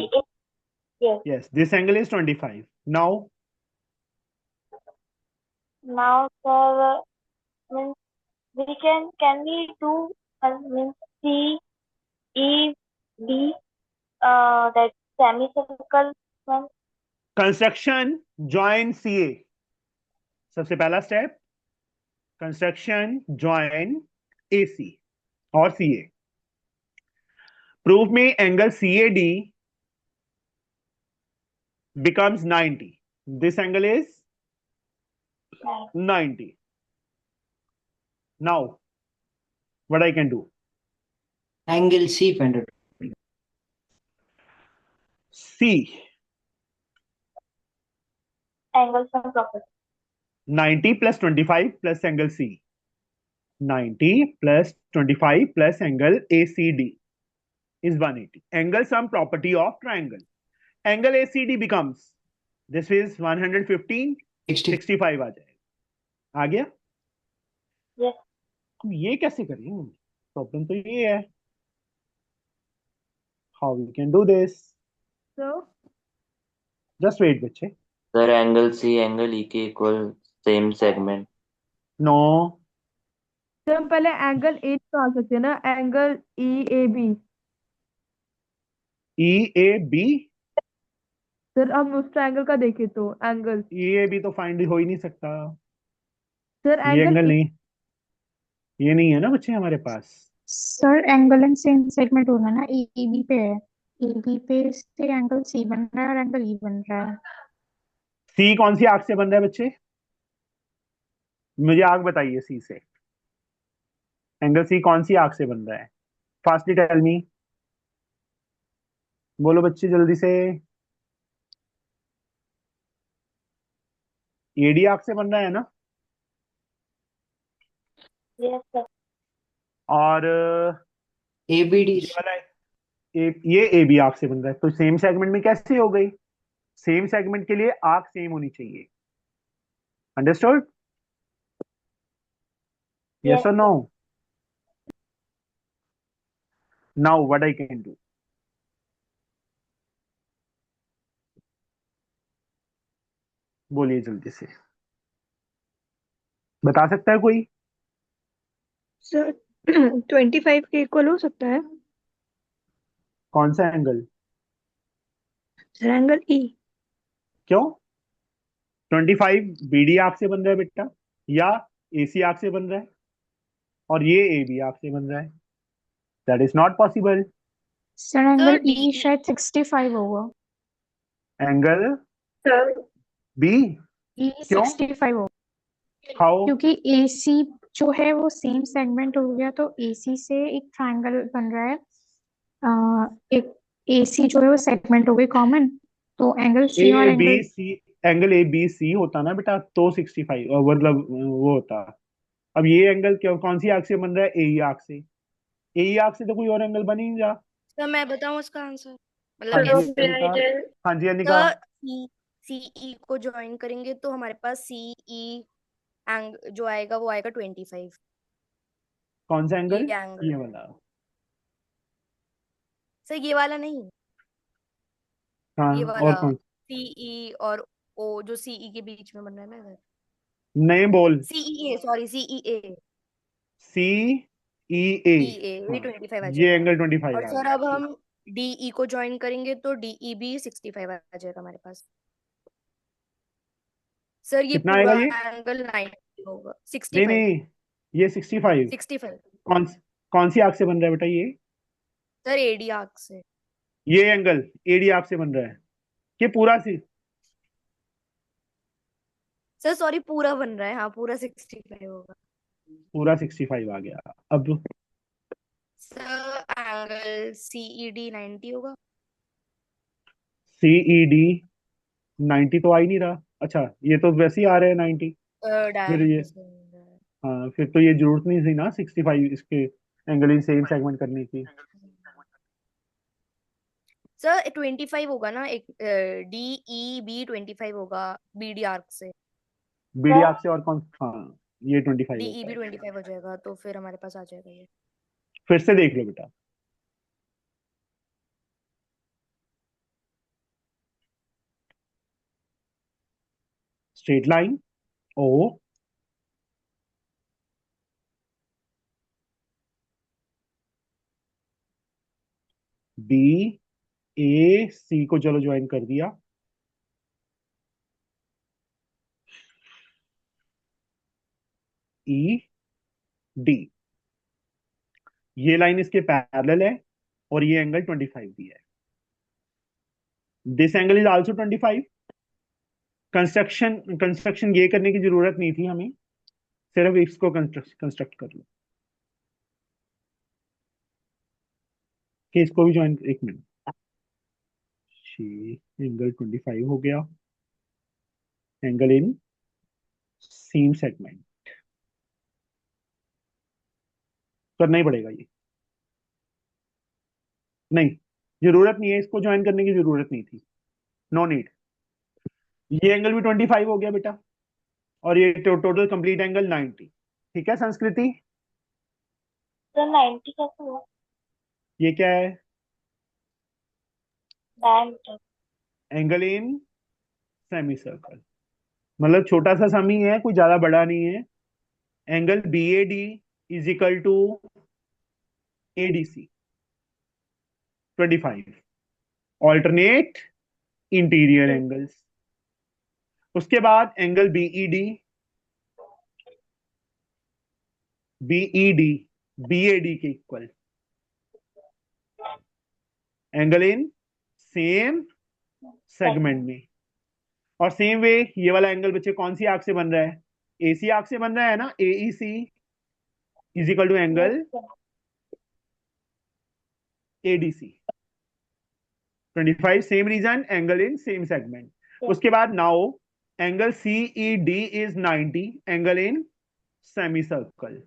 Speaker 9: Yes.
Speaker 3: Yes, this angle is 25. Now,
Speaker 9: Sir, means can we do means CED that semicircle one?
Speaker 3: construction join CA. सबसे पहला स्टेप, कंस्ट्रक्शन join AC और CA। प्रूफ में angle CAD becomes 90. This angle is 90. Now, what I can do?
Speaker 11: Angle C find out.
Speaker 3: C,
Speaker 9: Angle sum property.
Speaker 3: 90 plus 25 plus angle C. 90 plus 25 plus angle ACD is 180. Angle sum property of triangle. Angle ACD becomes, this is 115, 65 आ जाएगा। आ गया?
Speaker 9: Yes.
Speaker 3: तो ये कैसे करें? प्रॉब्लम तो ये है। How we can do this?
Speaker 6: So,
Speaker 3: Just wait बच्चे।
Speaker 12: Sir, angle C, angle EK equal same segment.
Speaker 3: No,
Speaker 6: तो हम पहले एंगल ए निकाल सकते हैं ना, एंगल EAB।
Speaker 3: EAB,
Speaker 6: सर हम उस ट्रायंगल का देखें तो एंगल
Speaker 3: EAB तो फाइंड हो ही नहीं सकता।
Speaker 6: सर
Speaker 3: ये
Speaker 6: एंगल
Speaker 3: एंगल नहीं, ये नहीं है ना बच्चे हमारे पास।
Speaker 8: Sir angle and same segment होना ना, एबी पे है, एबी पे से एंगल सी बन रहा है और एंगल ई बन रहा है।
Speaker 3: सी कौन सी आर्क से बन रहा है बच्चे? मुझे आर्क बताइए सी से। एंगल सी कौन सी आर्क से बन रहा है? फास्टली टेल मी, बोलो बच्चे जल्दी से। एडी आर्क से बन रहा है ना?
Speaker 9: Yes, sir.
Speaker 3: और
Speaker 11: ABD
Speaker 3: ये वाला ये एबी आर्क से बन रहा है, तो सेम सेगमेंट में कैसे हो गई? सेम सेगमेंट के लिए आर्क सेम होनी चाहिए। अंडरस्टूड?
Speaker 9: Yes,
Speaker 3: यस और no? Now what I can do? बोलिए जल्दी से, बता सकता है कोई?
Speaker 13: सर 25 के इक्वल हो सकता है
Speaker 3: कौन सा एंगल?
Speaker 13: Sir, angle E.
Speaker 3: क्यों? 25 बीडी आर्क से बन रहा है बेटा, या एसी आर्क से बन रहा है, और ये एबी आर्क से बन रहा है। That is not possible.
Speaker 8: Sir angle
Speaker 2: D-
Speaker 8: ई शायद 65 होगा।
Speaker 3: एंगल
Speaker 13: सर
Speaker 3: बी,
Speaker 8: ई
Speaker 3: क्यों?
Speaker 8: 65 होगा
Speaker 3: हाउ?
Speaker 8: क्योंकि एसी जो है वो सेम सेगमेंट हो गया, तो एसी से एक ट्रायंगल बन रहा है। एक एसी जो है वो सेगमेंट हो गई कॉमन, तो एंगल सी और
Speaker 3: A
Speaker 8: angle
Speaker 3: B C, angle A B C होता ना बेटा तो 65 मतलब वो होता। अब ये एंगल क्या, कौन सी आर्क से बन रहा है? एई आर्क से। एई आर्क से तो कोई और एंगल बन ही नहीं रहा।
Speaker 2: सर मैं बताऊं इसका आंसर?
Speaker 3: हाँ
Speaker 2: मतलब
Speaker 3: जी
Speaker 2: इस
Speaker 3: अनिका, हाँ जी अनिका।
Speaker 2: सीई को ज्वाइन करेंगे तो हमारे पास सीई एंग जो आएगा वो आएगा 25।
Speaker 3: कौन सा एंगल?
Speaker 2: ये एंगल
Speaker 3: ये वाला।
Speaker 2: सर, ये वाला नहीं,
Speaker 3: हाँ
Speaker 2: ये
Speaker 3: और
Speaker 2: वाला
Speaker 3: कौन?
Speaker 2: सीई और ओ जो सीई के बीच में बन रहा है ना इधर।
Speaker 3: नहीं बोल।
Speaker 2: CEA, sorry CEA.
Speaker 3: C E A,
Speaker 2: CA ये 25 आ
Speaker 3: ये
Speaker 2: जाएगा।
Speaker 3: एंगल 25
Speaker 2: और
Speaker 3: आ
Speaker 2: सर
Speaker 3: गया।
Speaker 2: अब हम डीई को ज्वाइन करेंगे तो डीई भी 65 आ जाएगा हमारे पास। सर ये
Speaker 3: कितना
Speaker 2: पूरा
Speaker 3: आएगा ये?
Speaker 2: एंगल 90 होगा।
Speaker 3: नहीं
Speaker 2: 65
Speaker 3: नहीं, ये 65
Speaker 2: 65
Speaker 3: कौन कौन सी आर्क से बन रहा है बेटा? ये
Speaker 2: सर एडी आर्क से।
Speaker 3: ये एंगल एडी आर्क से बन रहा है कि पूरा सी?
Speaker 2: सर सॉरी, पूरा बन रहा है, हाँ पूरा 65 होगा।
Speaker 3: पूरा 65 आ गया। अब
Speaker 2: सर एंगल CED 90 होगा।
Speaker 3: CED 90 तो आ ही नहीं रहा। अच्छा, ये तो वैसे ही आ रहे हैं 90। फिर ये,
Speaker 2: डायरेक्टली से
Speaker 3: हाँ, फिर तो ये जरूरत नहीं थी ना 65 इसके एंगल इन सेम सेगमेंट करने की।
Speaker 2: सर 25 होगा ना, एक DEB 25 होगा BD आर्क से।
Speaker 3: बीडी आर्क से और कौन, हाँ, ये 25 होता
Speaker 2: DEB
Speaker 3: है।
Speaker 2: 25 हो जाएगा तो फिर हमारे पास आ जाएगा ये।
Speaker 3: फिर से देख लो बेटा। स्ट्रेट लाइन ओ, बी, ए, सी को चलो ज्वाइन कर दिया, ई, डी। ये लाइन इसके पैरेलल है और ये एंगल 25 भी है। This angle is also 25। Construction construction ये करने की जरूरत नहीं थी हमें, सिर्फ इसको कंस्ट्रक्ट कर लो कि इसको भी ज्वाइन। एक मिनट, एंगल 25 हो गया, एंगल इन सेम सेगमेंट करना ही पड़ेगा ये। नहीं, जरूरत नहीं है, इसको ज्वाइन करने की जरूरत नहीं थी, नो नीड। ये एंगल भी 25 हो गया बेटा, और ये टोटल कंप्लीट एंगल 90। ठीक है संस्कृति,
Speaker 9: सर 90 कैसे हुआ?
Speaker 3: ये क्या है?
Speaker 9: Diameter.
Speaker 3: Angle in semi circle, मतलब छोटा सा समी है, कोई ज्यादा बड़ा नहीं है। Angle BAD is equal to ADC 25, alternate interior angles. उसके बाद एंगल BED BAD के इक्वल, एंगल इन सेम सेगमेंट में। और सेम वे ये वाला एंगल बच्चे कौन सी आर्क से बन रहा है? AC आर्क से बन रहा है ना, AEC is equal to angle ADC 25, same reason, angle in same segment. उसके बाद now angle CED is 90, angle in semicircle.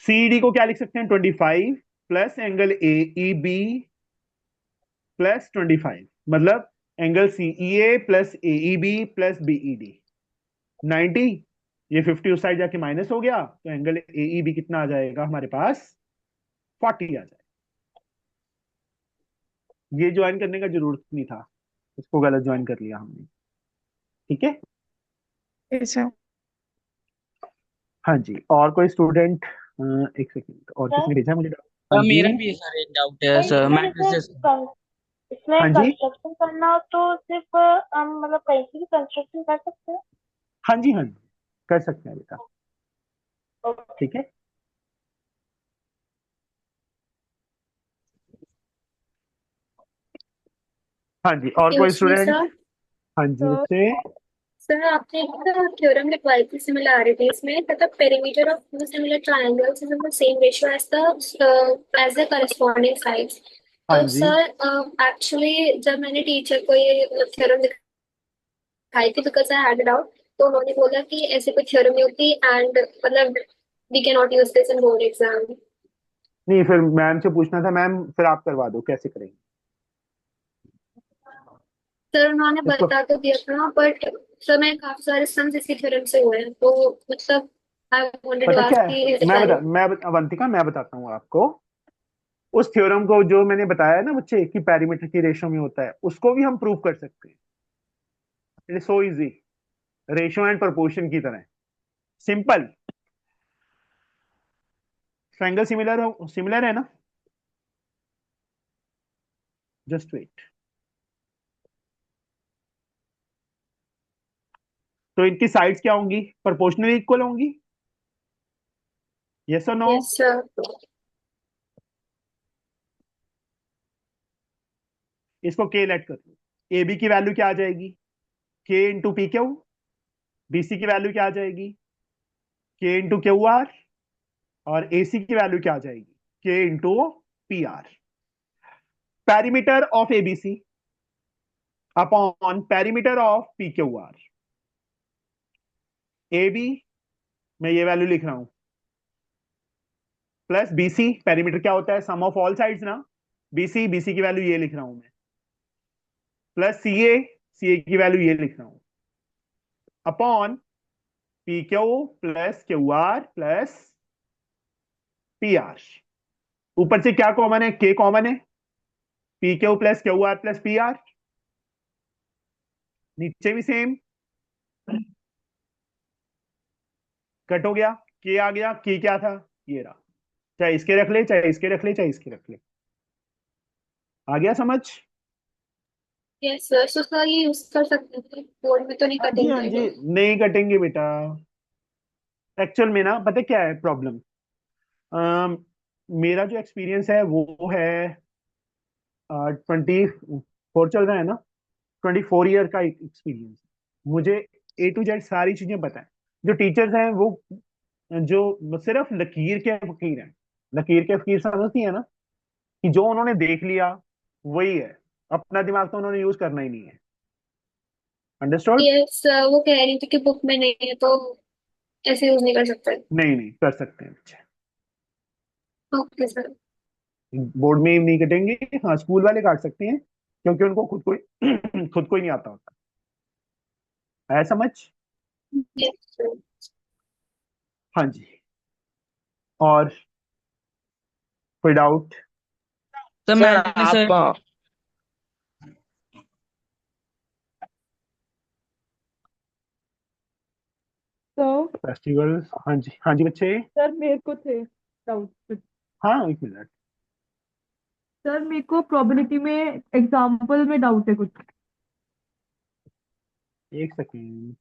Speaker 3: CED को क्या लिख सकते हैं? 25 प्लस एंगल AEB प्लस 25, मतलब angle CEA plus AEB plus BED 90। ये 50 उस साइड जाके माइनस हो गया, तो एंगल AEB कितना आ जाएगा हमारे पास? 40 आ जाएगा। ये ज्वाइन करने का जरूरत नहीं था, इसको गलत ज्वाइन कर लिया हमने। ठीक है,
Speaker 8: सर
Speaker 3: हाँ जी। और कोई स्टूडेंट? एक सेकंड, और
Speaker 9: सर
Speaker 3: किसने भेजा मुझे? हाँ
Speaker 1: मेरा
Speaker 3: जी,
Speaker 1: भी सर एक डाउट है
Speaker 9: सर
Speaker 1: सर,
Speaker 9: इसमें
Speaker 1: मैं
Speaker 9: जैसे
Speaker 1: जैसे
Speaker 9: इसमें
Speaker 3: हाँ जी,
Speaker 9: कंस्ट्रक्शन करना हो तो सिर्फ हम मतलब कहीं से भी कंस्ट्रक्शन कर सकते हैं?
Speaker 3: हाँ जी, हाँ जी, कर सकते हैं बेटा।
Speaker 9: ओके।
Speaker 3: ठीक है, हाँ जी। और कोई
Speaker 14: एक्सक्यूज मी
Speaker 3: स्टूडेंट?
Speaker 14: सर।
Speaker 3: हाँ जी
Speaker 2: तो
Speaker 3: बच्चे।
Speaker 14: सर आपने एक थ्योरम लिखवाई थी सिमिलैरिटीज में, मतलब perimeter of two similar triangles is the same ratio as the corresponding sides.
Speaker 3: हाँ
Speaker 14: तो
Speaker 3: जी,
Speaker 14: सर एक्चुअली जब मैंने टीचर को ये थ्योरम दिखाई थी, बिकॉज आई हैड डाउट, तो उन्होंने बोला कि ऐसे कोई थ्योरम नहीं होती एंड मतलब we can not use this in board exam.
Speaker 3: नहीं, फिर मैम से पूछना था, मैम फिर आप करवा दो, कैसे करेंगे
Speaker 14: सर उन्होंने
Speaker 3: इसको?
Speaker 14: बता तो दिया था, बट सर मैं काफी सारे सम्स इसी थ्योरम से हुए हैं, तो मतलब आई वांटेड टू
Speaker 3: पता क्या
Speaker 14: आस्क
Speaker 3: है,
Speaker 14: कि इज
Speaker 3: मैं
Speaker 14: इट।
Speaker 3: बता मैं बता- अवंतिका, मैं बताता हूँ आपको। उस थ्योरम को जो मैंने बताया ना बच्चे कि पेरीमीटर की रेशो में होता है, उसको भी हम प्रूव कर सकते हैं। It is so easy, ratio and proportion की तरह सिंपल। ट्रायंगल सिमिलर है ना? Just wait. तो इनकी साइड्स क्या होंगी? प्रोपोर्शनली इक्वल होंगी, यस और नो?
Speaker 14: Yes sir.
Speaker 3: इसको के लेट कर लो। ए बी की वैल्यू क्या आ जाएगी? K into P Q. BC की वैल्यू क्या आ जाएगी? के इंटू क्यू आर, और एसी की वैल्यू क्या आ जाएगी, K into P R. Perimeter of ABC upon perimeter of P Q R. A B मैं ये वैल्यू लिख रहा हूं, प्लस बीसी, पेरीमीटर क्या होता है, सम ऑफ ऑल साइड्स ना, बीसी, बीसी की वैल्यू ये लिख रहा हूं मैं, प्लस सीए, सीए की वैल्यू ये लिख रहा हूं, upon P Q plus Q R plus P R. ऊपर से क्या कॉमन है, के कॉमन है, P Q plus Q R plus P R, नीचे भी सेम, कट हो गया, के आ गया, के क्या था, ये रहा, चाहे इसके रख ले, चाहे इसके रख ले, चाहे इसके रख ले। आ गया समझ?
Speaker 14: यस सर, सो सर ये यूज कर सकते हैं, बोर्ड में तो नहीं
Speaker 3: हाँ जी, हाँ
Speaker 14: कटेंगे
Speaker 3: जी, नहीं कटेंगे बेटा। एक्चुअल में ना पता क्या है प्रॉब्लम, मेरा जो एक्सपीरियंस है वो है 24 चल रहा है ना, 24 ईयर का एक्सपीरियंस। मुझे ए टू जेड सारी चीजें पता है। जो टीचर्स हैं वो जो सिर्फ लकीर के फकीर हैं, लकीर के फकीर समझती है ना, कि जो उन्होंने देख लिया वही है, अपना दिमाग तो उन्होंने यूज करना ही नहीं है। अंडरस्टूड?
Speaker 14: यस, वो कह रही थी कि बुक में नहीं है तो ऐसे यूज नहीं कर सकते।
Speaker 3: नहीं नहीं कर सकते हैं बच्चे,
Speaker 14: ओके सर।
Speaker 3: बोर्ड में नहीं कटेंगे। हाँ स्कूल वाले काट सकते हैं, क्योंकि उनको खुद को खुद को ही नहीं आता होता है, समझ?
Speaker 14: Yes sir.
Speaker 3: हाँ जी, और कोई डाउट?
Speaker 15: सर
Speaker 10: सर
Speaker 15: मैंने सर
Speaker 10: आप
Speaker 6: तो
Speaker 3: फेस्टिवल, हाँ जी, हाँ जी बच्चे।
Speaker 6: सर मेरे को थे डाउट।
Speaker 3: हाँ एक मिनट,
Speaker 6: सर मेरे को प्रोबेबिलिटी में एग्जांपल में डाउट है कुछ।
Speaker 3: एक सेकेंड,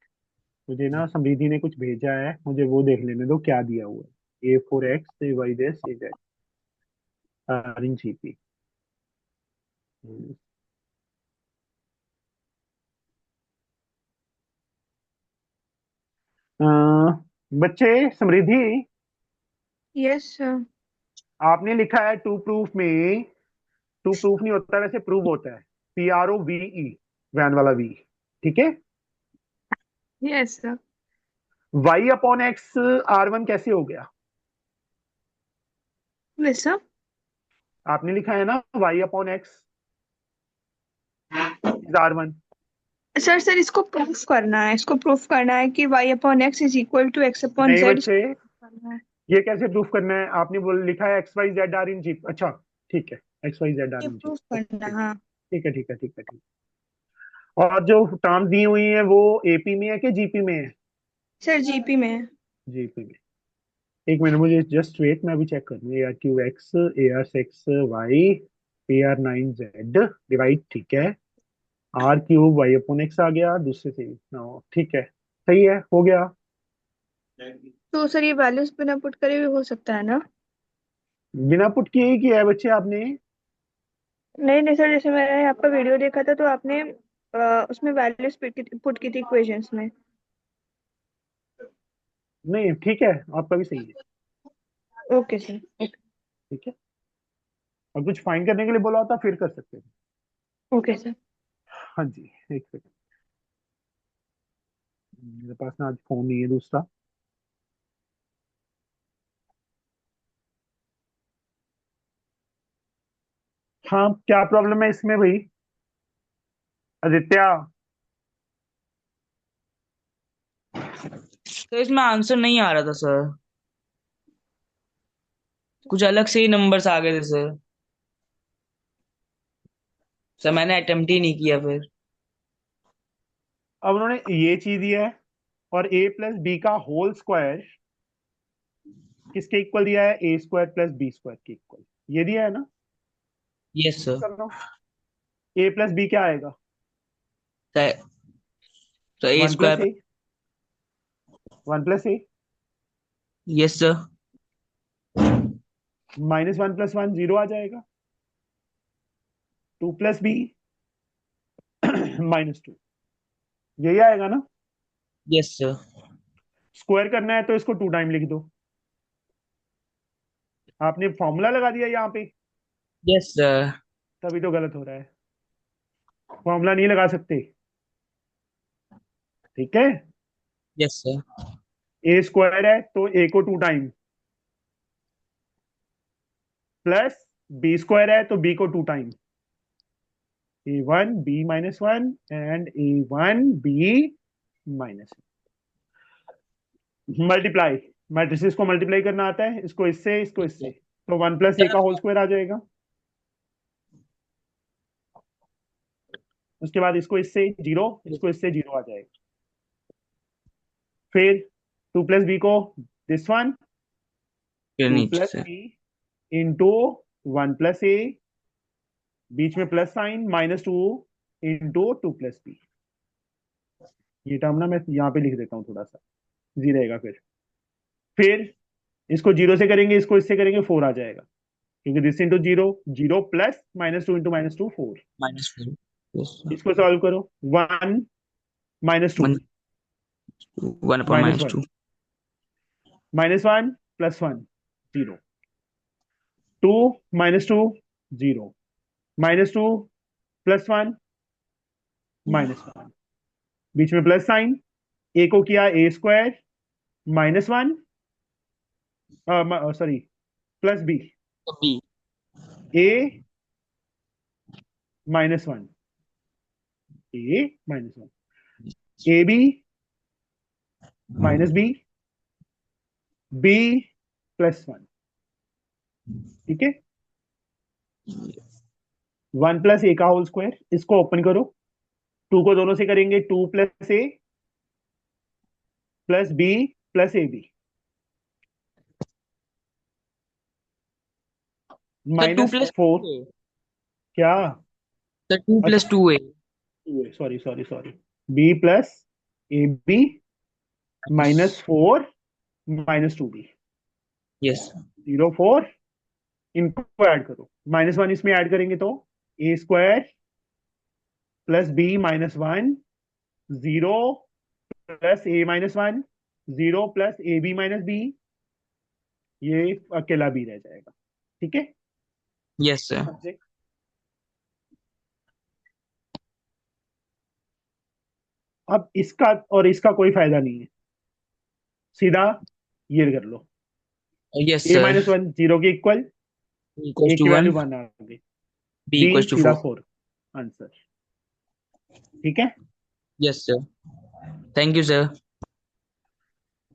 Speaker 3: मुझे ना समृद्धि ने कुछ भेजा है, मुझे वो देख लेने दो क्या दिया हुआ है। A4X Y this A Z are in GP. बच्चे समृद्धि,
Speaker 13: यस सर।
Speaker 3: आपने लिखा है टू प्रूफ में, टू प्रूफ नहीं होता वैसे, प्रूव होता है, PROVE, वैन वाला वी, ठीक है।
Speaker 13: Yes sir.
Speaker 3: Y upon x R1 कैसे हो गया?
Speaker 13: वैसा
Speaker 3: आपने लिखा है ना Y upon x R1।
Speaker 13: Sir sir इसको प्रूफ करना है, इसको प्रूफ करना है कि y upon x is equal to x upon
Speaker 3: नहीं
Speaker 13: z
Speaker 3: बच्चे,
Speaker 13: करना है।
Speaker 3: ये कैसे प्रूफ करना है? आपने बोल लिखा है XYZ आर इन जीप, अच्छा ठीक है, XYZ आर
Speaker 13: ये
Speaker 3: इन जीप,
Speaker 13: प्रूफ करना है, हाँ।
Speaker 3: ठीक है ठीक है ठीक है ठीक है। और जो टर्म्स दी हुई है वो AP में है कि GP में है?
Speaker 13: सर जीपी में है।
Speaker 3: GP में। एक मिनट, मुझे जस्ट वेट, मैं अभी चेक कर लूँ। ARQX AR6Y PR9Z डिवाइड, ठीक है, R³ Y अपॉन एक्स आ गया दूसरे से, ठीक है, सही है, हो गया।
Speaker 13: तो सर ये वैल्यूज बिना पुट करे भी हो सकता है ना?
Speaker 3: बिना पुट किए ही किया है बच्चे आपने।
Speaker 13: नहीं नहीं सर, जैसे मैंने आपका वीडियो देखा था तो आपने उसमें वैल्यूज पुट की थी इक्वेशंस में।
Speaker 3: नहीं ठीक है, आपका भी सही है,
Speaker 13: ओके सर।
Speaker 3: ठीक है। और कुछ फाइंड करने के लिए बोला होता फिर कर सकते हैं।
Speaker 13: Okay sir.
Speaker 3: हाँ जी, एक सेकंड, मेरे पास ना आज फोन नहीं है दूसरा। हाँ क्या प्रॉब्लम है इसमें भाई? आदित्य,
Speaker 15: तो इसमें आंसर नहीं आ रहा था सर, कुछ अलग से ही नंबर्स आ गए थे सर। सर मैंने अटेम्प्ट ही नहीं किया फिर।
Speaker 3: अब उन्होंने ये चीज दिया है, और A+B का होल स्क्वायर किसके इक्वल दिया है? A² + B² के इक्वल, ये दिया है ना।
Speaker 15: Yes sir.
Speaker 3: कर लो, A+B क्या आएगा?
Speaker 15: तो ए
Speaker 3: 1 +
Speaker 15: square.
Speaker 3: A, 1 + A,
Speaker 15: yes sir.
Speaker 3: -1 + 1 0 आ जाएगा, 2 + B -2, यही आएगा ना।
Speaker 15: Yes sir.
Speaker 3: स्क्वायर करना है तो इसको 2 टाइम लिख दो। आपने फॉर्मूला लगा दिया यहाँ पे,
Speaker 15: यस सर।
Speaker 3: तभी तो गलत हो रहा है। फॉर्मूला नहीं लगा सकते, ठीक है।
Speaker 15: Yes sir.
Speaker 3: ए स्क्वायर है तो ए को 2 टाइम, प्लस बी स्क्वायर है तो बी को 2 time, A1 B-1 and A1 B-1। Multiply, matrices को मल्टीप्लाई करना आता है, इसको इससे इसको इससे, तो 1 + A का होल स्क्वायर आ जाएगा। उसके बाद इसको इससे 0, इसको इससे 0 आ जाएगा। फिर 2 + B को दिस वन,
Speaker 15: फिर
Speaker 3: 2
Speaker 15: नीचे
Speaker 3: +
Speaker 15: से
Speaker 3: B इंटू 1 + A, बीच में प्लस साइन, -2 इंटू 2 + B। ये टर्म ना मैं यहाँ पे लिख देता हूँ, थोड़ा सा इजी रहेगा। फिर इसको 0 से करेंगे, इसको इससे करेंगे, 4 आ जाएगा, क्योंकि this into 0, 0 plus -2 into -2 4।
Speaker 15: -4। Yes sir.
Speaker 3: इसको सॉल्व करो, 1 -2
Speaker 15: 1 1/-2।
Speaker 3: -1 -1 + 1 0, 2 -2 0, -2 + 1 -1, बीच में प्लस साइन, ए को किया A square -1, sorry plus B,
Speaker 15: B
Speaker 3: A -1, A -1, AB -B, B + 1, ठीक है। 1 + A का होल स्क्वायर, इसको ओपन करो, 2 को दोनों से करेंगे, 2 + A + B + AB,
Speaker 15: सर 2 +
Speaker 3: -4, क्या
Speaker 15: सर 2
Speaker 3: अच्छा
Speaker 15: + 2 है।
Speaker 3: Sorry sorry sorry, B + AB -4 -2B,
Speaker 15: yes
Speaker 3: 0 4, इनको ऐड करो, -1 इसमें ऐड करेंगे तो A square + B -1, 0 + A -1, 0 + AB -B, ये अकेला B रह जाएगा, ठीक है।
Speaker 15: Yes sir.
Speaker 3: अब इसका और इसका कोई फायदा नहीं है, सीधा ये कर लो,
Speaker 15: यस
Speaker 3: A
Speaker 15: सर।
Speaker 3: -1 0 के इक्वल,
Speaker 15: इक्वल्स
Speaker 3: A
Speaker 15: टू
Speaker 3: की
Speaker 15: 1,
Speaker 3: वैल्यू 1 आ गई,
Speaker 15: बी
Speaker 3: B
Speaker 15: इक्वल्स टू
Speaker 3: सीधा
Speaker 15: 4।
Speaker 3: 4 आंसर, ठीक है।
Speaker 15: Yes sir. Thank you sir.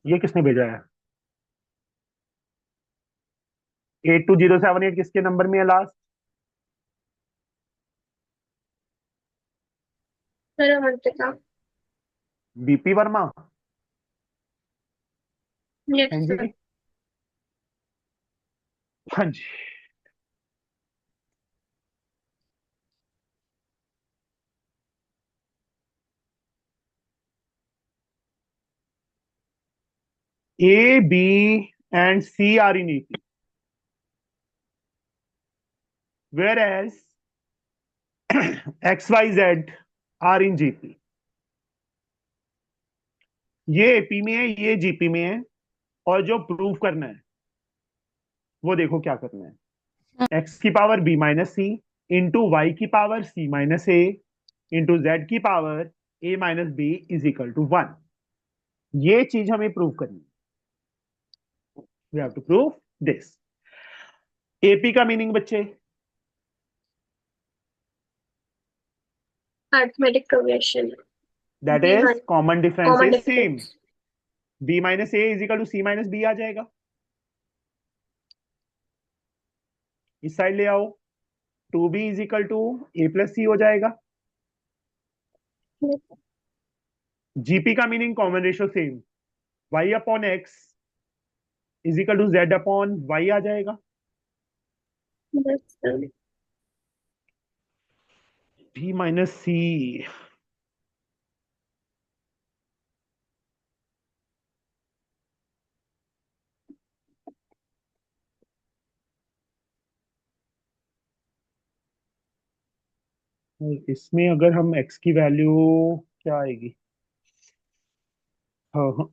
Speaker 3: ये किसने भेजा है? 82078 किसके नंबर में है last?
Speaker 14: Sir Avantika.
Speaker 3: BP Verma.
Speaker 14: Yes
Speaker 3: हाँ
Speaker 14: सर।
Speaker 3: जी, हाँ जी। A, B, and C are in AP, whereas X, Y, Z are in GP. ये AP में है, ये GP में है, और जो प्रूव करना है वो देखो क्या करना है। X की power B - C into Y की power C - A into Z की power A - B is equal to 1। ये चीज हमें प्रूव करनी है। We have to prove this. AP का मीनिंग बच्चे,
Speaker 14: arithmetic progression.
Speaker 3: That
Speaker 14: B
Speaker 3: is
Speaker 14: one
Speaker 3: common difference
Speaker 14: common
Speaker 3: is same.
Speaker 14: Difference.
Speaker 3: B - A is equal to C - B आ जाएगा। इस साइड ले आओ, 2B is equal to A + C हो जाएगा। GP का meaning common ratio same, Y/X is equal to Z/Y आ जाएगा।
Speaker 14: Yes sir.
Speaker 3: B - C, और इसमें अगर हम X की वैल्यू क्या आएगी, हाँ हाँ,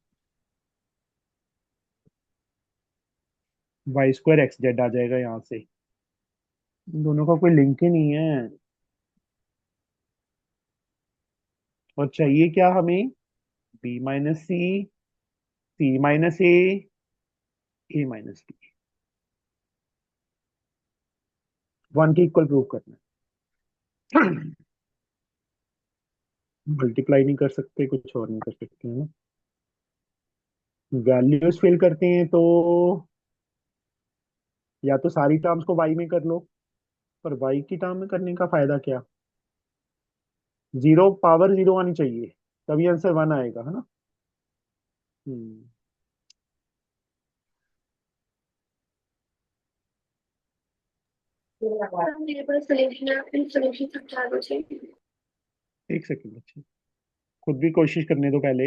Speaker 3: वाई स्क्वायर एक्स जेड आ जाएगा यहाँ से। इन दोनों का कोई लिंक ही नहीं है। और चाहिए क्या हमें? बी माइनस सी माइनस ए माइनस बी। 1 के इक्वल प्रूव करना है। मल्टीप्लाई नहीं कर सकते, कुछ और नहीं कर सकते है ना। वैल्यूज फिल करते हैं तो या तो सारी टर्म्स को वाई में कर लो, पर वाई की टर्म में करने का फायदा क्या? जीरो पावर जीरो आनी चाहिए, तभी आंसर 1 आएगा, है ना। हम्म
Speaker 14: सर मेरे पास सोल्यूशन है, आप सोल्यूशन समझा दीजिए।
Speaker 3: एक सेकंड बच्चे, खुद भी कोशिश करने दो पहले।